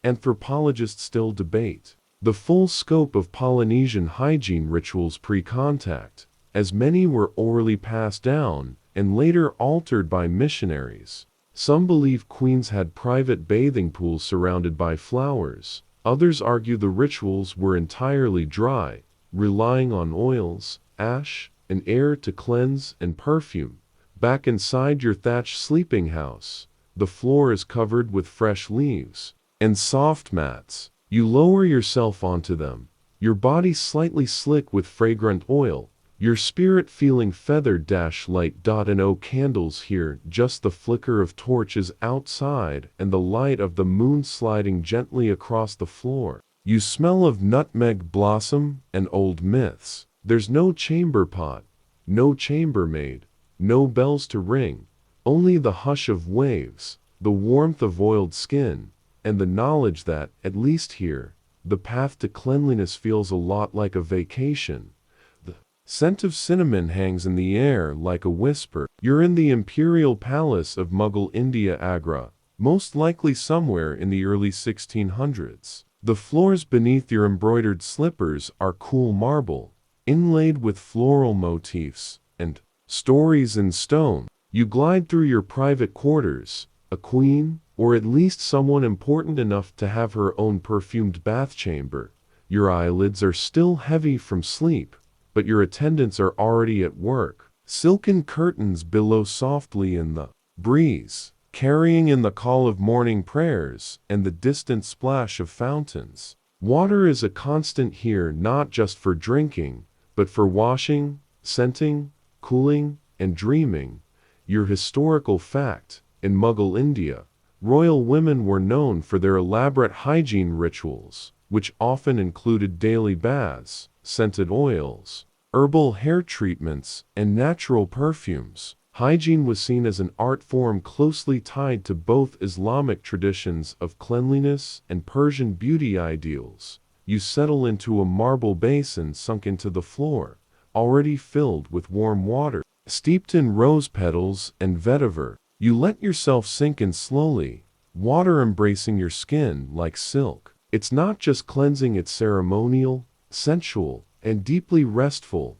anthropologists still debate the full scope of Polynesian hygiene rituals pre-contact. as many were orally passed down and later altered by missionaries. Some believe queens had private bathing pools surrounded by flowers. Others argue the rituals were entirely dry, relying on oils, ash, and air to cleanse and perfume. Back inside your thatched sleeping house, the floor is covered with fresh leaves and soft mats. You lower yourself onto them, your body slightly slick with fragrant oil, your spirit feeling feathered. Light. No candles here, just the flicker of torches outside and the light of the moon sliding gently across the floor. You smell of nutmeg blossom and old myths. There's no chamber pot, no chambermaid, no bells to ring, only the hush of waves, the warmth of oiled skin, and the knowledge that, at least here, the path to cleanliness feels a lot like a vacation. The scent of cinnamon hangs in the air like a whisper. You're in the imperial palace of Mughal India, Agra, most likely somewhere in the early 1600s. The floors beneath your embroidered slippers are cool marble, inlaid with floral motifs and stories in stone. You glide through your private quarters, a queen, or at least someone important enough to have her own perfumed bath chamber. Your eyelids are still heavy from sleep, but your attendants are already at work. Silken curtains billow softly in the breeze, carrying in the call of morning prayers and the distant splash of fountains. Water is a constant here, not just for drinking, but for washing, scenting, cooling, and dreaming. Your historical fact: in Mughal India, royal women were known for their elaborate hygiene rituals, which often included daily baths, scented oils, herbal hair treatments, and natural perfumes. Hygiene was seen as an art form closely tied to both Islamic traditions of cleanliness and Persian beauty ideals. You settle into a marble basin sunk into the floor, already filled with warm water, steeped in rose petals and vetiver. You let yourself sink in slowly, water embracing your skin like silk. It's not just cleansing, it's ceremonial, sensual, and deeply restful.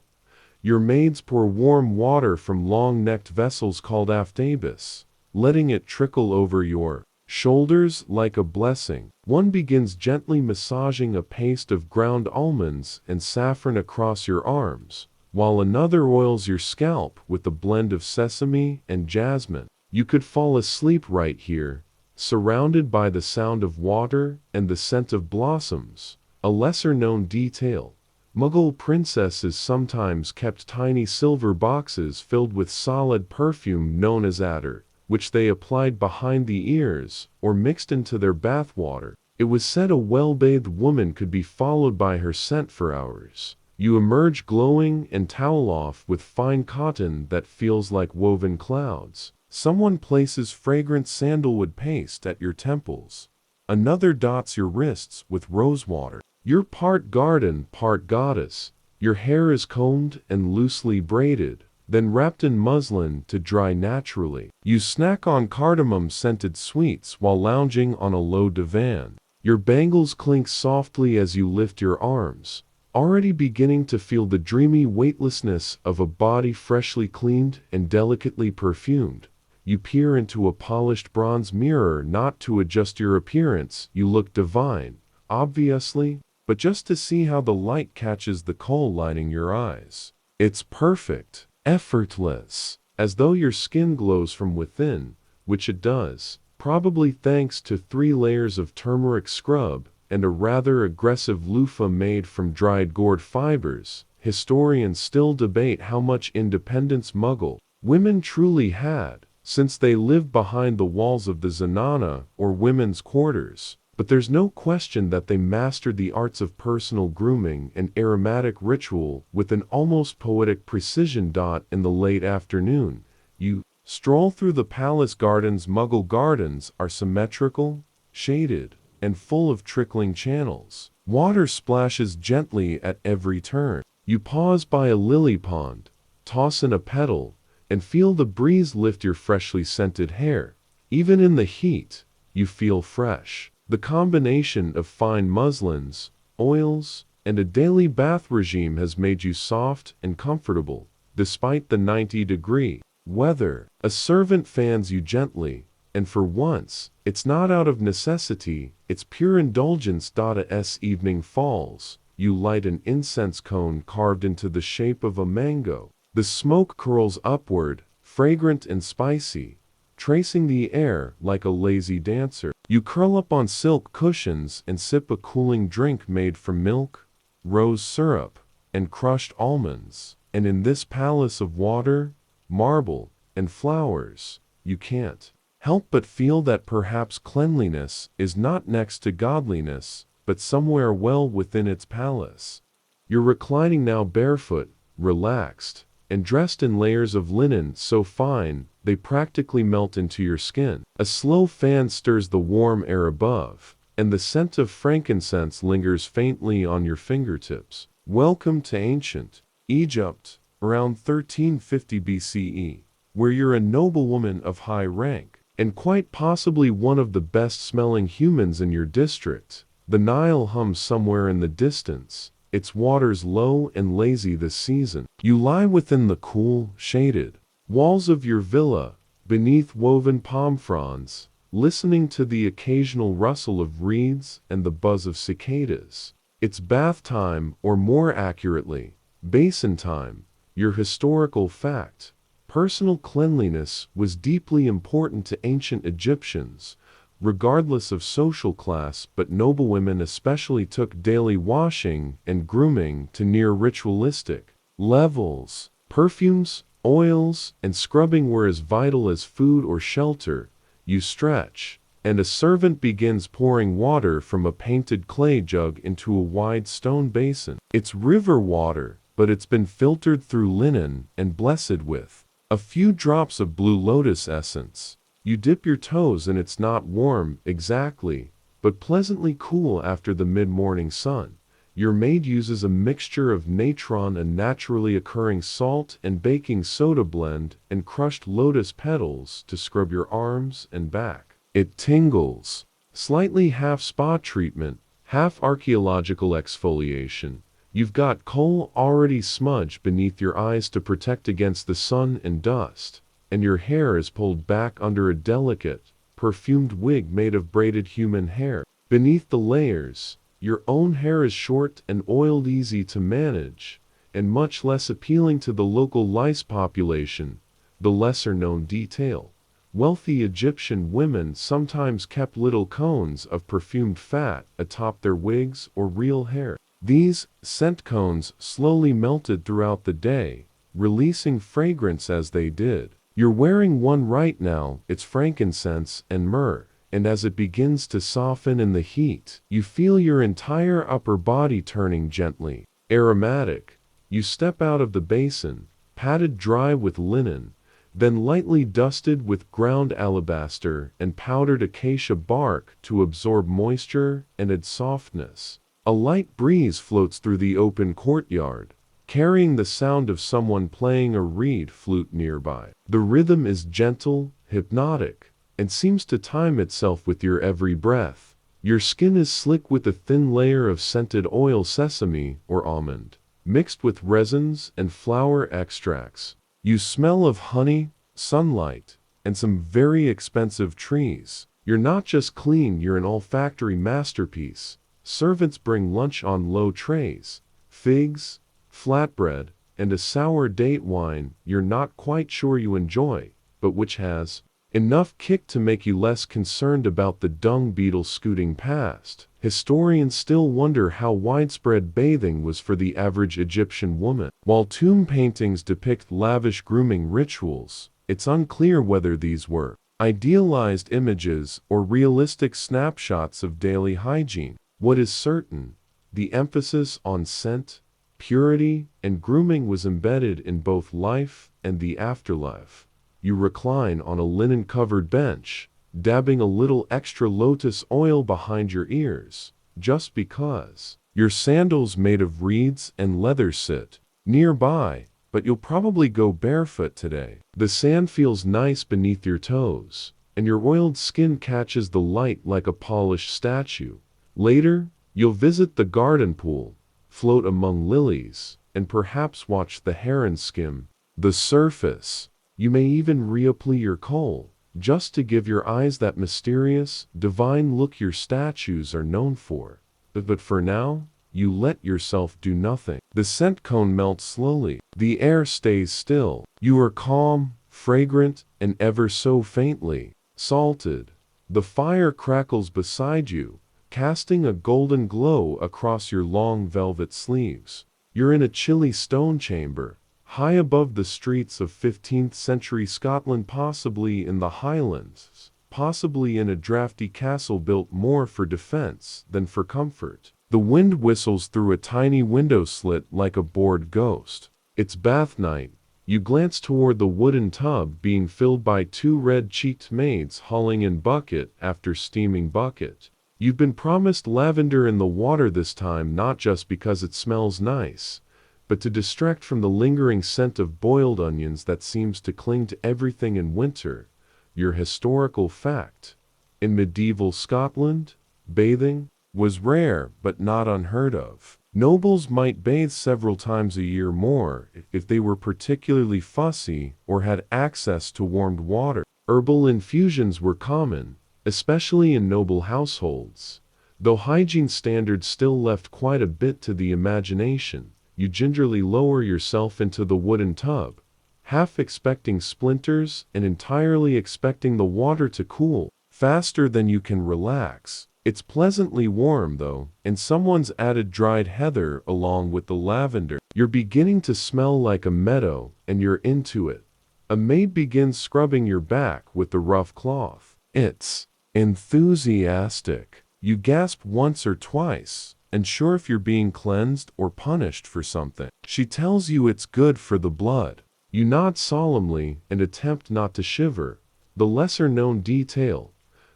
Your maids pour warm water from long-necked vessels called aftabis, letting it trickle over your shoulders like a blessing. One begins gently massaging a paste of ground almonds and saffron across your arms, while another oils your scalp with a blend of sesame and jasmine. You could fall asleep right here, surrounded by the sound of water and the scent of blossoms. A lesser-known detail: Mughal princesses sometimes kept tiny silver boxes filled with solid perfume known as attar, which they applied behind the ears or mixed into their bath water. It was said a well-bathed woman could be followed by her scent for hours. You emerge glowing and towel off with fine cotton that feels like woven clouds. Someone places fragrant sandalwood paste at your temples. Another dots your wrists with rosewater. You're part garden, part goddess. Your hair is combed and loosely braided, then wrapped in muslin to dry naturally. You snack on cardamom-scented sweets while lounging on a low divan. Your bangles clink softly as you lift your arms, already beginning to feel the dreamy weightlessness of a body freshly cleaned and delicately perfumed. You peer into a polished bronze mirror, not to adjust your appearance. You look divine, obviously, but just to see how the light catches the kohl lining your eyes. It's perfect, effortless, as though your skin glows from within, which it does, probably thanks to 3 layers of turmeric scrub and a rather aggressive loofah made from dried gourd fibers. Historians still debate how much independence Mughal women truly had, since they lived behind the walls of the zanana, or women's quarters. But there's no question that they mastered the arts of personal grooming and aromatic ritual with an almost poetic precision. In the late afternoon, you stroll through the palace gardens. Mughal gardens are symmetrical, shaded, and full of trickling channels. Water splashes gently at every turn. You pause by a lily pond, toss in a petal, and feel the breeze lift your freshly scented hair. Even in the heat, you feel fresh. The combination of fine muslins, oils, and a daily bath regime has made you soft and comfortable, despite the 90-degree weather. A servant fans you gently, and for once, it's not out of necessity, it's pure indulgence. As evening falls, you light an incense cone carved into the shape of a mango. The smoke curls upward, fragrant and spicy, tracing the air like a lazy dancer. You curl up on silk cushions and sip a cooling drink made from milk, rose syrup, and crushed almonds. And in this palace of water, marble, and flowers, you can't help but feel that perhaps cleanliness is not next to godliness, but somewhere well within its palace. You're reclining now barefoot, relaxed, and dressed in layers of linen so fine they practically melt into your skin. A slow fan stirs the warm air above, and the scent of frankincense lingers faintly on your fingertips. Welcome to ancient Egypt, around 1350 BCE, where you're a noblewoman of high rank, and quite possibly one of the best-smelling humans in your district. The Nile hums somewhere in the distance, its waters low and lazy this season. You lie within the cool, shaded walls of your villa, beneath woven palm fronds, listening to the occasional rustle of reeds and the buzz of cicadas. It's bath time, or more accurately, basin time. Your historical fact. Personal cleanliness was deeply important to ancient Egyptians, regardless of social class, but noblewomen especially took daily washing and grooming to near ritualistic levels. Perfumes, oils, and scrubbing were as vital as food or shelter. You stretch, and a servant begins pouring water from a painted clay jug into a wide stone basin. It's river water, but it's been filtered through linen and blessed with a few drops of blue lotus essence. You dip your toes and it's not warm exactly, but pleasantly cool after the mid-morning sun. Your maid uses a mixture of natron, a naturally occurring salt, and baking soda blend, and crushed lotus petals to scrub your arms and back. It tingles. Slightly half spa treatment, half archaeological exfoliation. You've got coal already smudged beneath your eyes to protect against the sun and dust, and your hair is pulled back under a delicate, perfumed wig made of braided human hair. Beneath the layers, your own hair is short and oiled, easy to manage, and much less appealing to the local lice population. The lesser-known detail. Wealthy Egyptian women sometimes kept little cones of perfumed fat atop their wigs or real hair. These scent cones slowly melted throughout the day, releasing fragrance as they did. You're wearing one right now. It's frankincense and myrrh, and as it begins to soften in the heat, you feel your entire upper body turning gently aromatic. You step out of the basin, patted dry with linen, then lightly dusted with ground alabaster and powdered acacia bark to absorb moisture and add softness. A light breeze floats through the open courtyard, carrying the sound of someone playing a reed flute nearby. The rhythm is gentle, hypnotic, and seems to time itself with your every breath. Your skin is slick with a thin layer of scented oil, sesame or almond, mixed with resins and flower extracts. You smell of honey, sunlight, and some very expensive trees. You're not just clean, you're an olfactory masterpiece. Servants bring lunch on low trays, figs, flatbread, and a sour date wine you're not quite sure you enjoy, but which has enough kick to make you less concerned about the dung beetle scooting past. Historians still wonder how widespread bathing was for the average Egyptian woman. While tomb paintings depict lavish grooming rituals, it's unclear whether these were idealized images or realistic snapshots of daily hygiene. What is certain, the emphasis on scent, purity, and grooming was embedded in both life and the afterlife. You recline on a linen-covered bench, dabbing a little extra lotus oil behind your ears, just because. Your sandals made of reeds and leather sit nearby, but you'll probably go barefoot today. The sand feels nice beneath your toes, and your oiled skin catches the light like a polished statue. Later, you'll visit the garden pool, float among lilies, and perhaps watch the heron skim the surface. You may even reapply your coal, just to give your eyes that mysterious, divine look your statues are known for. But for now, you let yourself do nothing. The scent cone melts slowly. The air stays still. You are calm, fragrant, and ever so faintly salted. The fire crackles beside you, casting a golden glow across your long velvet sleeves. You're in a chilly stone chamber, high above the streets of 15th century Scotland, possibly in the Highlands, possibly in a drafty castle built more for defense than for comfort. The wind whistles through a tiny window slit like a bored ghost. It's bath night. You glance toward the wooden tub being filled by two red-cheeked maids hauling in bucket after steaming bucket. You've been promised lavender in the water this time, not just because it smells nice, but to distract from the lingering scent of boiled onions that seems to cling to everything in winter. Your historical fact. In medieval Scotland, bathing was rare but not unheard of. Nobles might bathe several times a year more if they were particularly fussy or had access to warmed water. Herbal infusions were common, especially in noble households. Though hygiene standards still left quite a bit to the imagination, you gingerly lower yourself into the wooden tub, half expecting splinters and entirely expecting the water to cool faster than you can relax. It's pleasantly warm though, and someone's added dried heather along with the lavender. You're beginning to smell like a meadow, and you're into it. A maid begins scrubbing your back with the rough cloth. It's enthusiastic. You gasp once or twice, unsure if you're being cleansed or punished for something. She tells you it's good for the blood. You nod solemnly and attempt not to shiver. The lesser-known detail: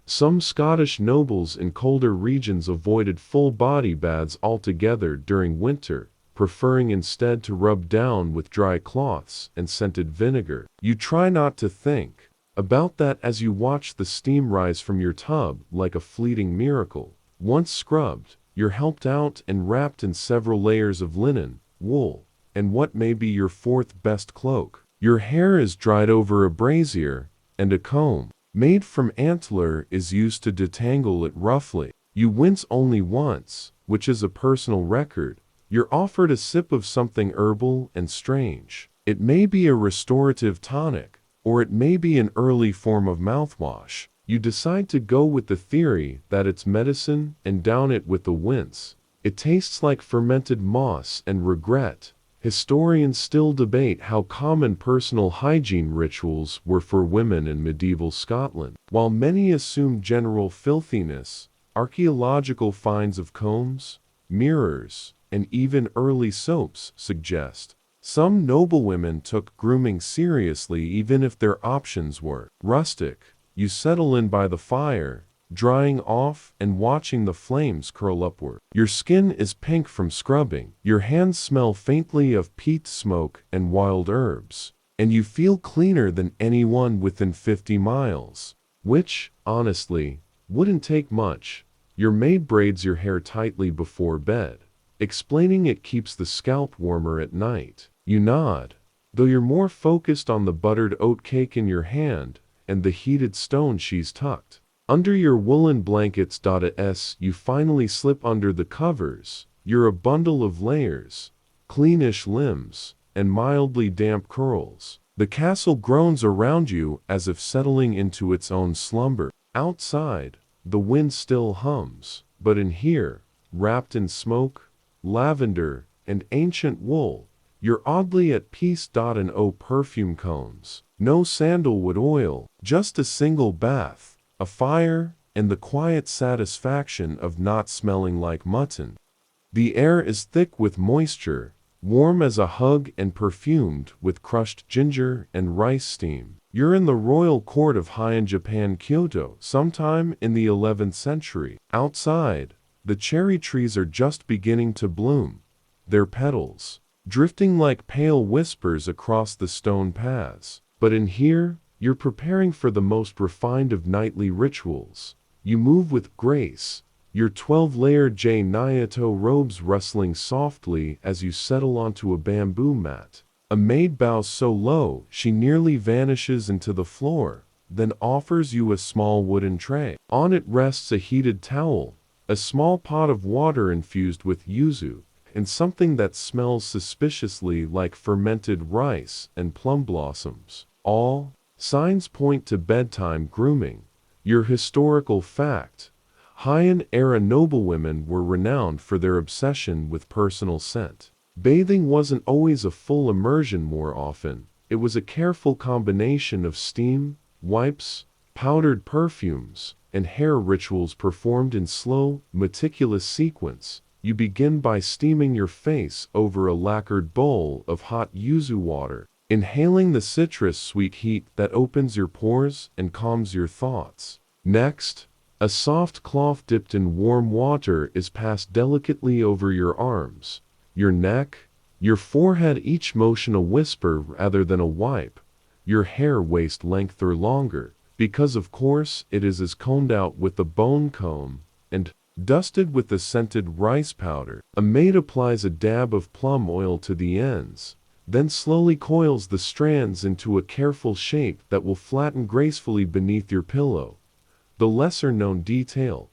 some Scottish nobles in colder regions avoided full-body baths altogether during winter, preferring instead to rub down with dry cloths and scented vinegar. You try not to think about that as you watch the steam rise from your tub like a fleeting miracle. Once scrubbed, you're helped out and wrapped in several layers of linen, wool, and what may be your fourth best cloak. Your hair is dried over a brazier, and a comb made from antler is used to detangle it roughly. You wince only once, which is a personal record. You're offered a sip of something herbal and strange. It may be a restorative tonic, or it may be an early form of mouthwash. You decide to go with the theory that it's medicine and down it with a wince. It tastes like fermented moss and regret. Historians still debate how common personal hygiene rituals were for women in medieval Scotland. While many assume general filthiness, archaeological finds of combs, mirrors, and even early soaps suggest some noblewomen took grooming seriously even if their options were rustic. You settle in by the fire, drying off and watching the flames curl upward. Your skin is pink from scrubbing, your hands smell faintly of peat smoke and wild herbs, and you feel cleaner than anyone within 50 miles. Which, honestly, wouldn't take much. Your maid braids your hair tightly before bed, explaining it keeps the scalp warmer at night. You nod, though you're more focused on the buttered oat cake in your hand and the heated stone she's tucked under your woolen blankets. As you finally slip under the covers, you're a bundle of layers, cleanish limbs, and mildly damp curls. The castle groans around you as if settling into its own slumber. Outside, the wind still hums, but in here, wrapped in smoke, lavender, and ancient wool, you're oddly at peace. And perfume cones. No sandalwood oil, just a single bath, a fire, and the quiet satisfaction of not smelling like mutton. The air is thick with moisture, warm as a hug and perfumed with crushed ginger and rice steam. You're in the royal court of Heian Japan, Kyoto, sometime in the 11th century. Outside, the cherry trees are just beginning to bloom, their petals drifting like pale whispers across the stone paths. But in here, you're preparing for the most refined of nightly rituals. You move with grace, your 12-layered Nyato robes rustling softly as you settle onto a bamboo mat. A maid bows so low she nearly vanishes into the floor, then offers you a small wooden tray. On it rests a heated towel, a small pot of water infused with yuzu, and something that smells suspiciously like fermented rice and plum blossoms. All signs point to bedtime grooming. Your historical fact: Heian-era noblewomen were renowned for their obsession with personal scent. Bathing wasn't always a full immersion. More often, it was a careful combination of steam, wipes, powdered perfumes, and hair rituals performed in slow, meticulous sequence. You begin by steaming your face over a lacquered bowl of hot yuzu water, inhaling the citrus-sweet heat that opens your pores and calms your thoughts. Next, a soft cloth dipped in warm water is passed delicately over your arms, your neck, your forehead, each motion a whisper rather than a wipe, your hair waist length or longer, because of course it is combed out with a bone comb, and dusted with the scented rice powder. A maid applies a dab of plum oil to the ends, then slowly coils the strands into a careful shape that will flatten gracefully beneath your pillow. The lesser-known detail: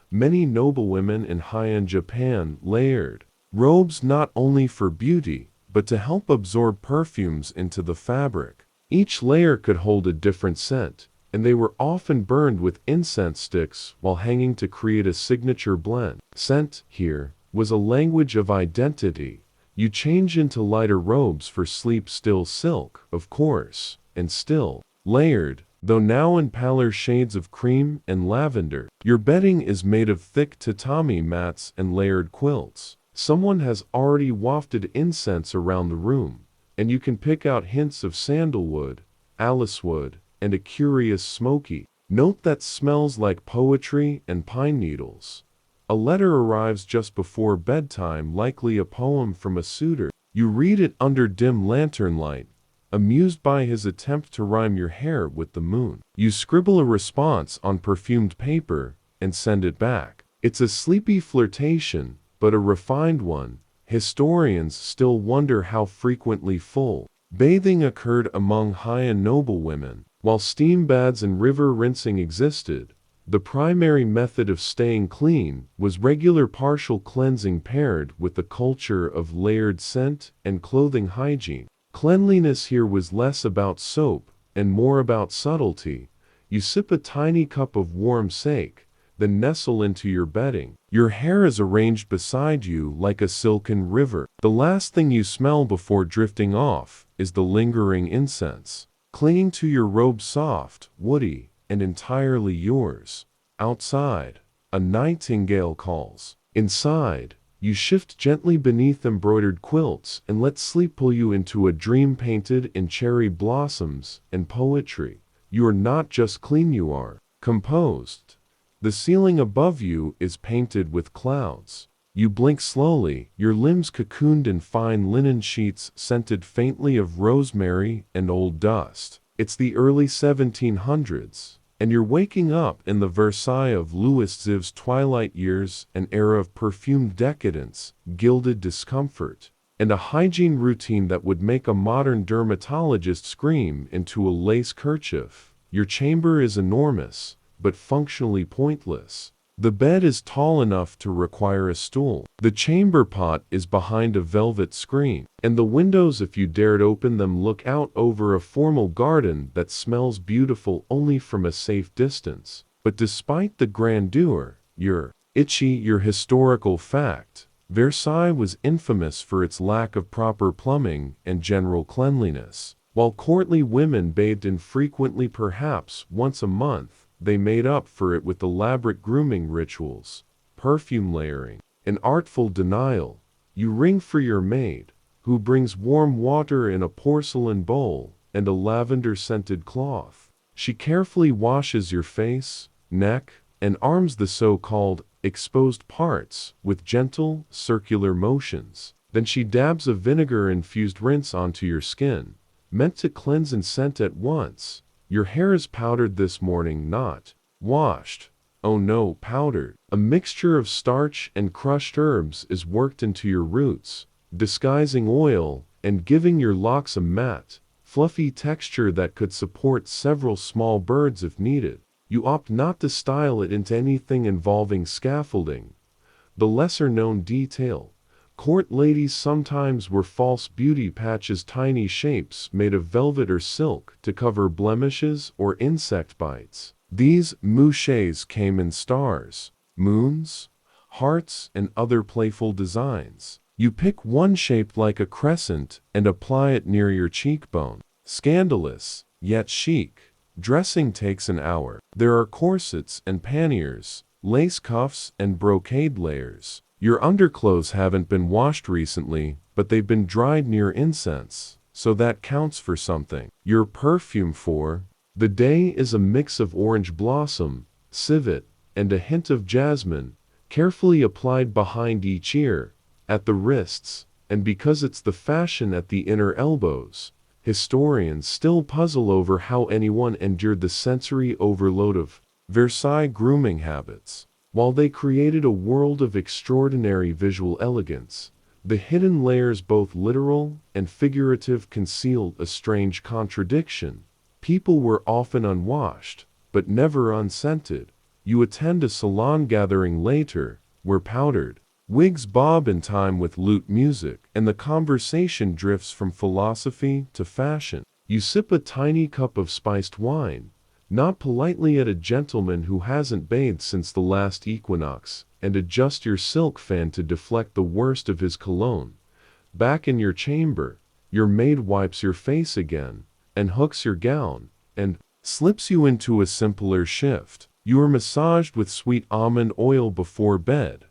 many noblewomen in Heian Japan layered robes not only for beauty, but to help absorb perfumes into the fabric. Each layer could hold a different scent, and they were often burned with incense sticks while hanging to create a signature blend. Scent, here, was a language of identity. You change into lighter robes for sleep, still silk, of course, and still layered, though now in paler shades of cream and lavender. Your bedding is made of thick tatami mats and layered quilts. Someone has already wafted incense around the room, and you can pick out hints of sandalwood, alicewood, and a curious smoky note that smells like poetry and pine needles. A letter arrives just before bedtime, likely a poem from a suitor. You read it under dim lantern light, amused by his attempt to rhyme your hair with the moon. You scribble a response on perfumed paper and send it back. It's a sleepy flirtation, but a refined one. Historians still wonder how frequently full bathing occurred among Heian noblewomen. While steam baths and river rinsing existed, the primary method of staying clean was regular partial cleansing paired with the culture of layered scent and clothing hygiene. Cleanliness here was less about soap and more about subtlety. You sip a tiny cup of warm sake, then nestle into your bedding. Your hair is arranged beside you like a silken river. The last thing you smell before drifting off is the lingering incense, clinging to your robe, soft, woody, and entirely yours. Outside, a nightingale calls. Inside, you shift gently beneath embroidered quilts and let sleep pull you into a dream painted in cherry blossoms and poetry. You are not just clean, you are composed. The ceiling above you is painted with clouds. You blink slowly, your limbs cocooned in fine linen sheets scented faintly of rosemary and old dust. It's the early 1700s, and you're waking up in the Versailles of Louis Xiv's twilight years, an era of perfumed decadence, gilded discomfort, and a hygiene routine that would make a modern dermatologist scream into a lace kerchief. Your chamber is enormous, but functionally pointless. The bed is tall enough to require a stool. The chamber pot is behind a velvet screen, and the windows, if you dared open them, look out over a formal garden that smells beautiful only from a safe distance. But despite the grandeur, your historical fact: Versailles was infamous for its lack of proper plumbing and general cleanliness. While courtly women bathed infrequently, perhaps once a month, they made up for it with elaborate grooming rituals, perfume layering, and artful denial. You ring for your maid, who brings warm water in a porcelain bowl and a lavender-scented cloth. She carefully washes your face, neck, and arms, the so-called exposed parts, with gentle, circular motions. Then she dabs a vinegar-infused rinse onto your skin, meant to cleanse and scent at once. Your hair is powdered this morning, not washed. Oh no, powdered. A mixture of starch and crushed herbs is worked into your roots, disguising oil and giving your locks a matte, fluffy texture that could support several small birds if needed. You opt not to style it into anything involving scaffolding. The lesser-known detail. Court ladies sometimes wear false beauty patches, tiny shapes made of velvet or silk to cover blemishes or insect bites. These mouches came in stars, moons, hearts, and other playful designs. You pick one shaped like a crescent and apply it near your cheekbone. Scandalous, yet chic. Dressing takes an hour. There are corsets and panniers, lace cuffs and brocade layers. Your underclothes haven't been washed recently, but they've been dried near incense, so that counts for something. Your perfume for the day is a mix of orange blossom, civet, and a hint of jasmine, carefully applied behind each ear, at the wrists, and because it's the fashion at the inner elbows. Historians still puzzle over how anyone endured the sensory overload of Versailles grooming habits. While they created a world of extraordinary visual elegance, the hidden layers, both literal and figurative, concealed a strange contradiction. People were often unwashed, but never unscented. You attend a salon gathering later, where powdered wigs bob in time with lute music, and the conversation drifts from philosophy to fashion. You sip a tiny cup of spiced wine, nod politely at a gentleman who hasn't bathed since the last equinox, and adjust your silk fan to deflect the worst of his cologne. Back in your chamber, your maid wipes your face again, and hooks your gown, and slips you into a simpler shift. You are massaged with sweet almond oil before bed,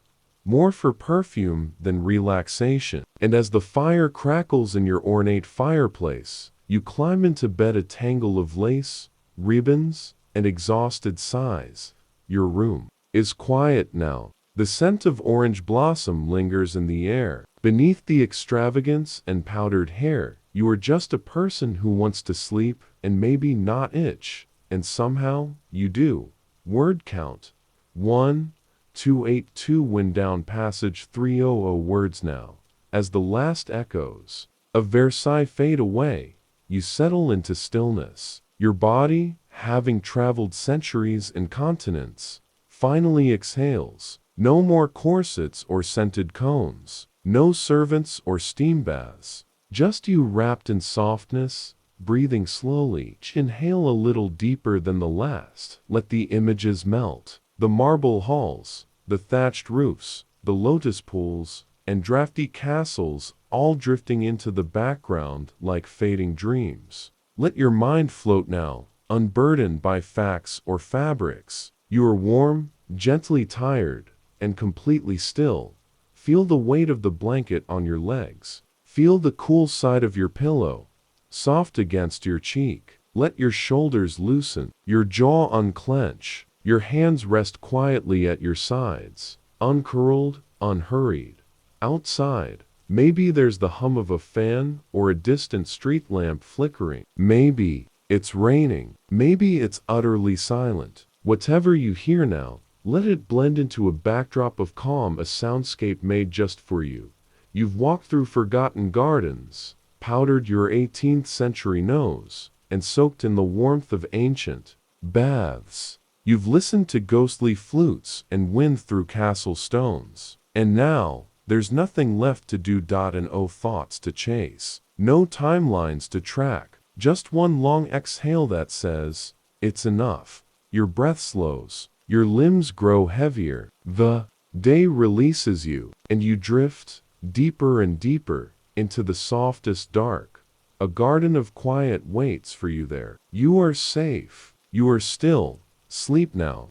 more for perfume than relaxation. And as the fire crackles in your ornate fireplace, you climb into bed, a tangle of lace, ribbons, and exhausted sighs. Your room is quiet now. The scent of orange blossom lingers in the air. Beneath the extravagance and powdered hair, you are just a person who wants to sleep and maybe not itch. And somehow, you do. Word count. 1282. Wind down passage 300 words now. As the last echoes of Versailles fade away, you settle into stillness. Your body, having traveled centuries and continents, finally exhales. No more corsets or scented cones, no servants or steam baths. Just you wrapped in softness, breathing slowly. Inhale a little deeper than the last. Let the images melt. The marble halls, the thatched roofs, the lotus pools, and drafty castles, all drifting into the background like fading dreams. Let your mind float now, unburdened by facts or fabrics. You are warm, gently tired, and completely still. Feel the weight of the blanket on your legs. Feel the cool side of your pillow, soft against your cheek. Let your shoulders loosen, your jaw unclench. Your hands rest quietly at your sides, uncurled, unhurried. Outside, maybe there's the hum of a fan or a distant street lamp flickering. Maybe it's raining. Maybe it's utterly silent. Whatever you hear now, let it blend into a backdrop of calm, a soundscape made just for you. You've walked through forgotten gardens, powdered your 18th century nose, and soaked in the warmth of ancient baths. You've listened to ghostly flutes and wind through castle stones. And now, there's nothing left to do. And oh, thoughts to chase. No timelines to track. Just one long exhale that says, it's enough. Your breath slows. Your limbs grow heavier. The day releases you, and you drift deeper and deeper into the softest dark. A garden of quiet waits for you there. You are safe. You are still. Sleep now.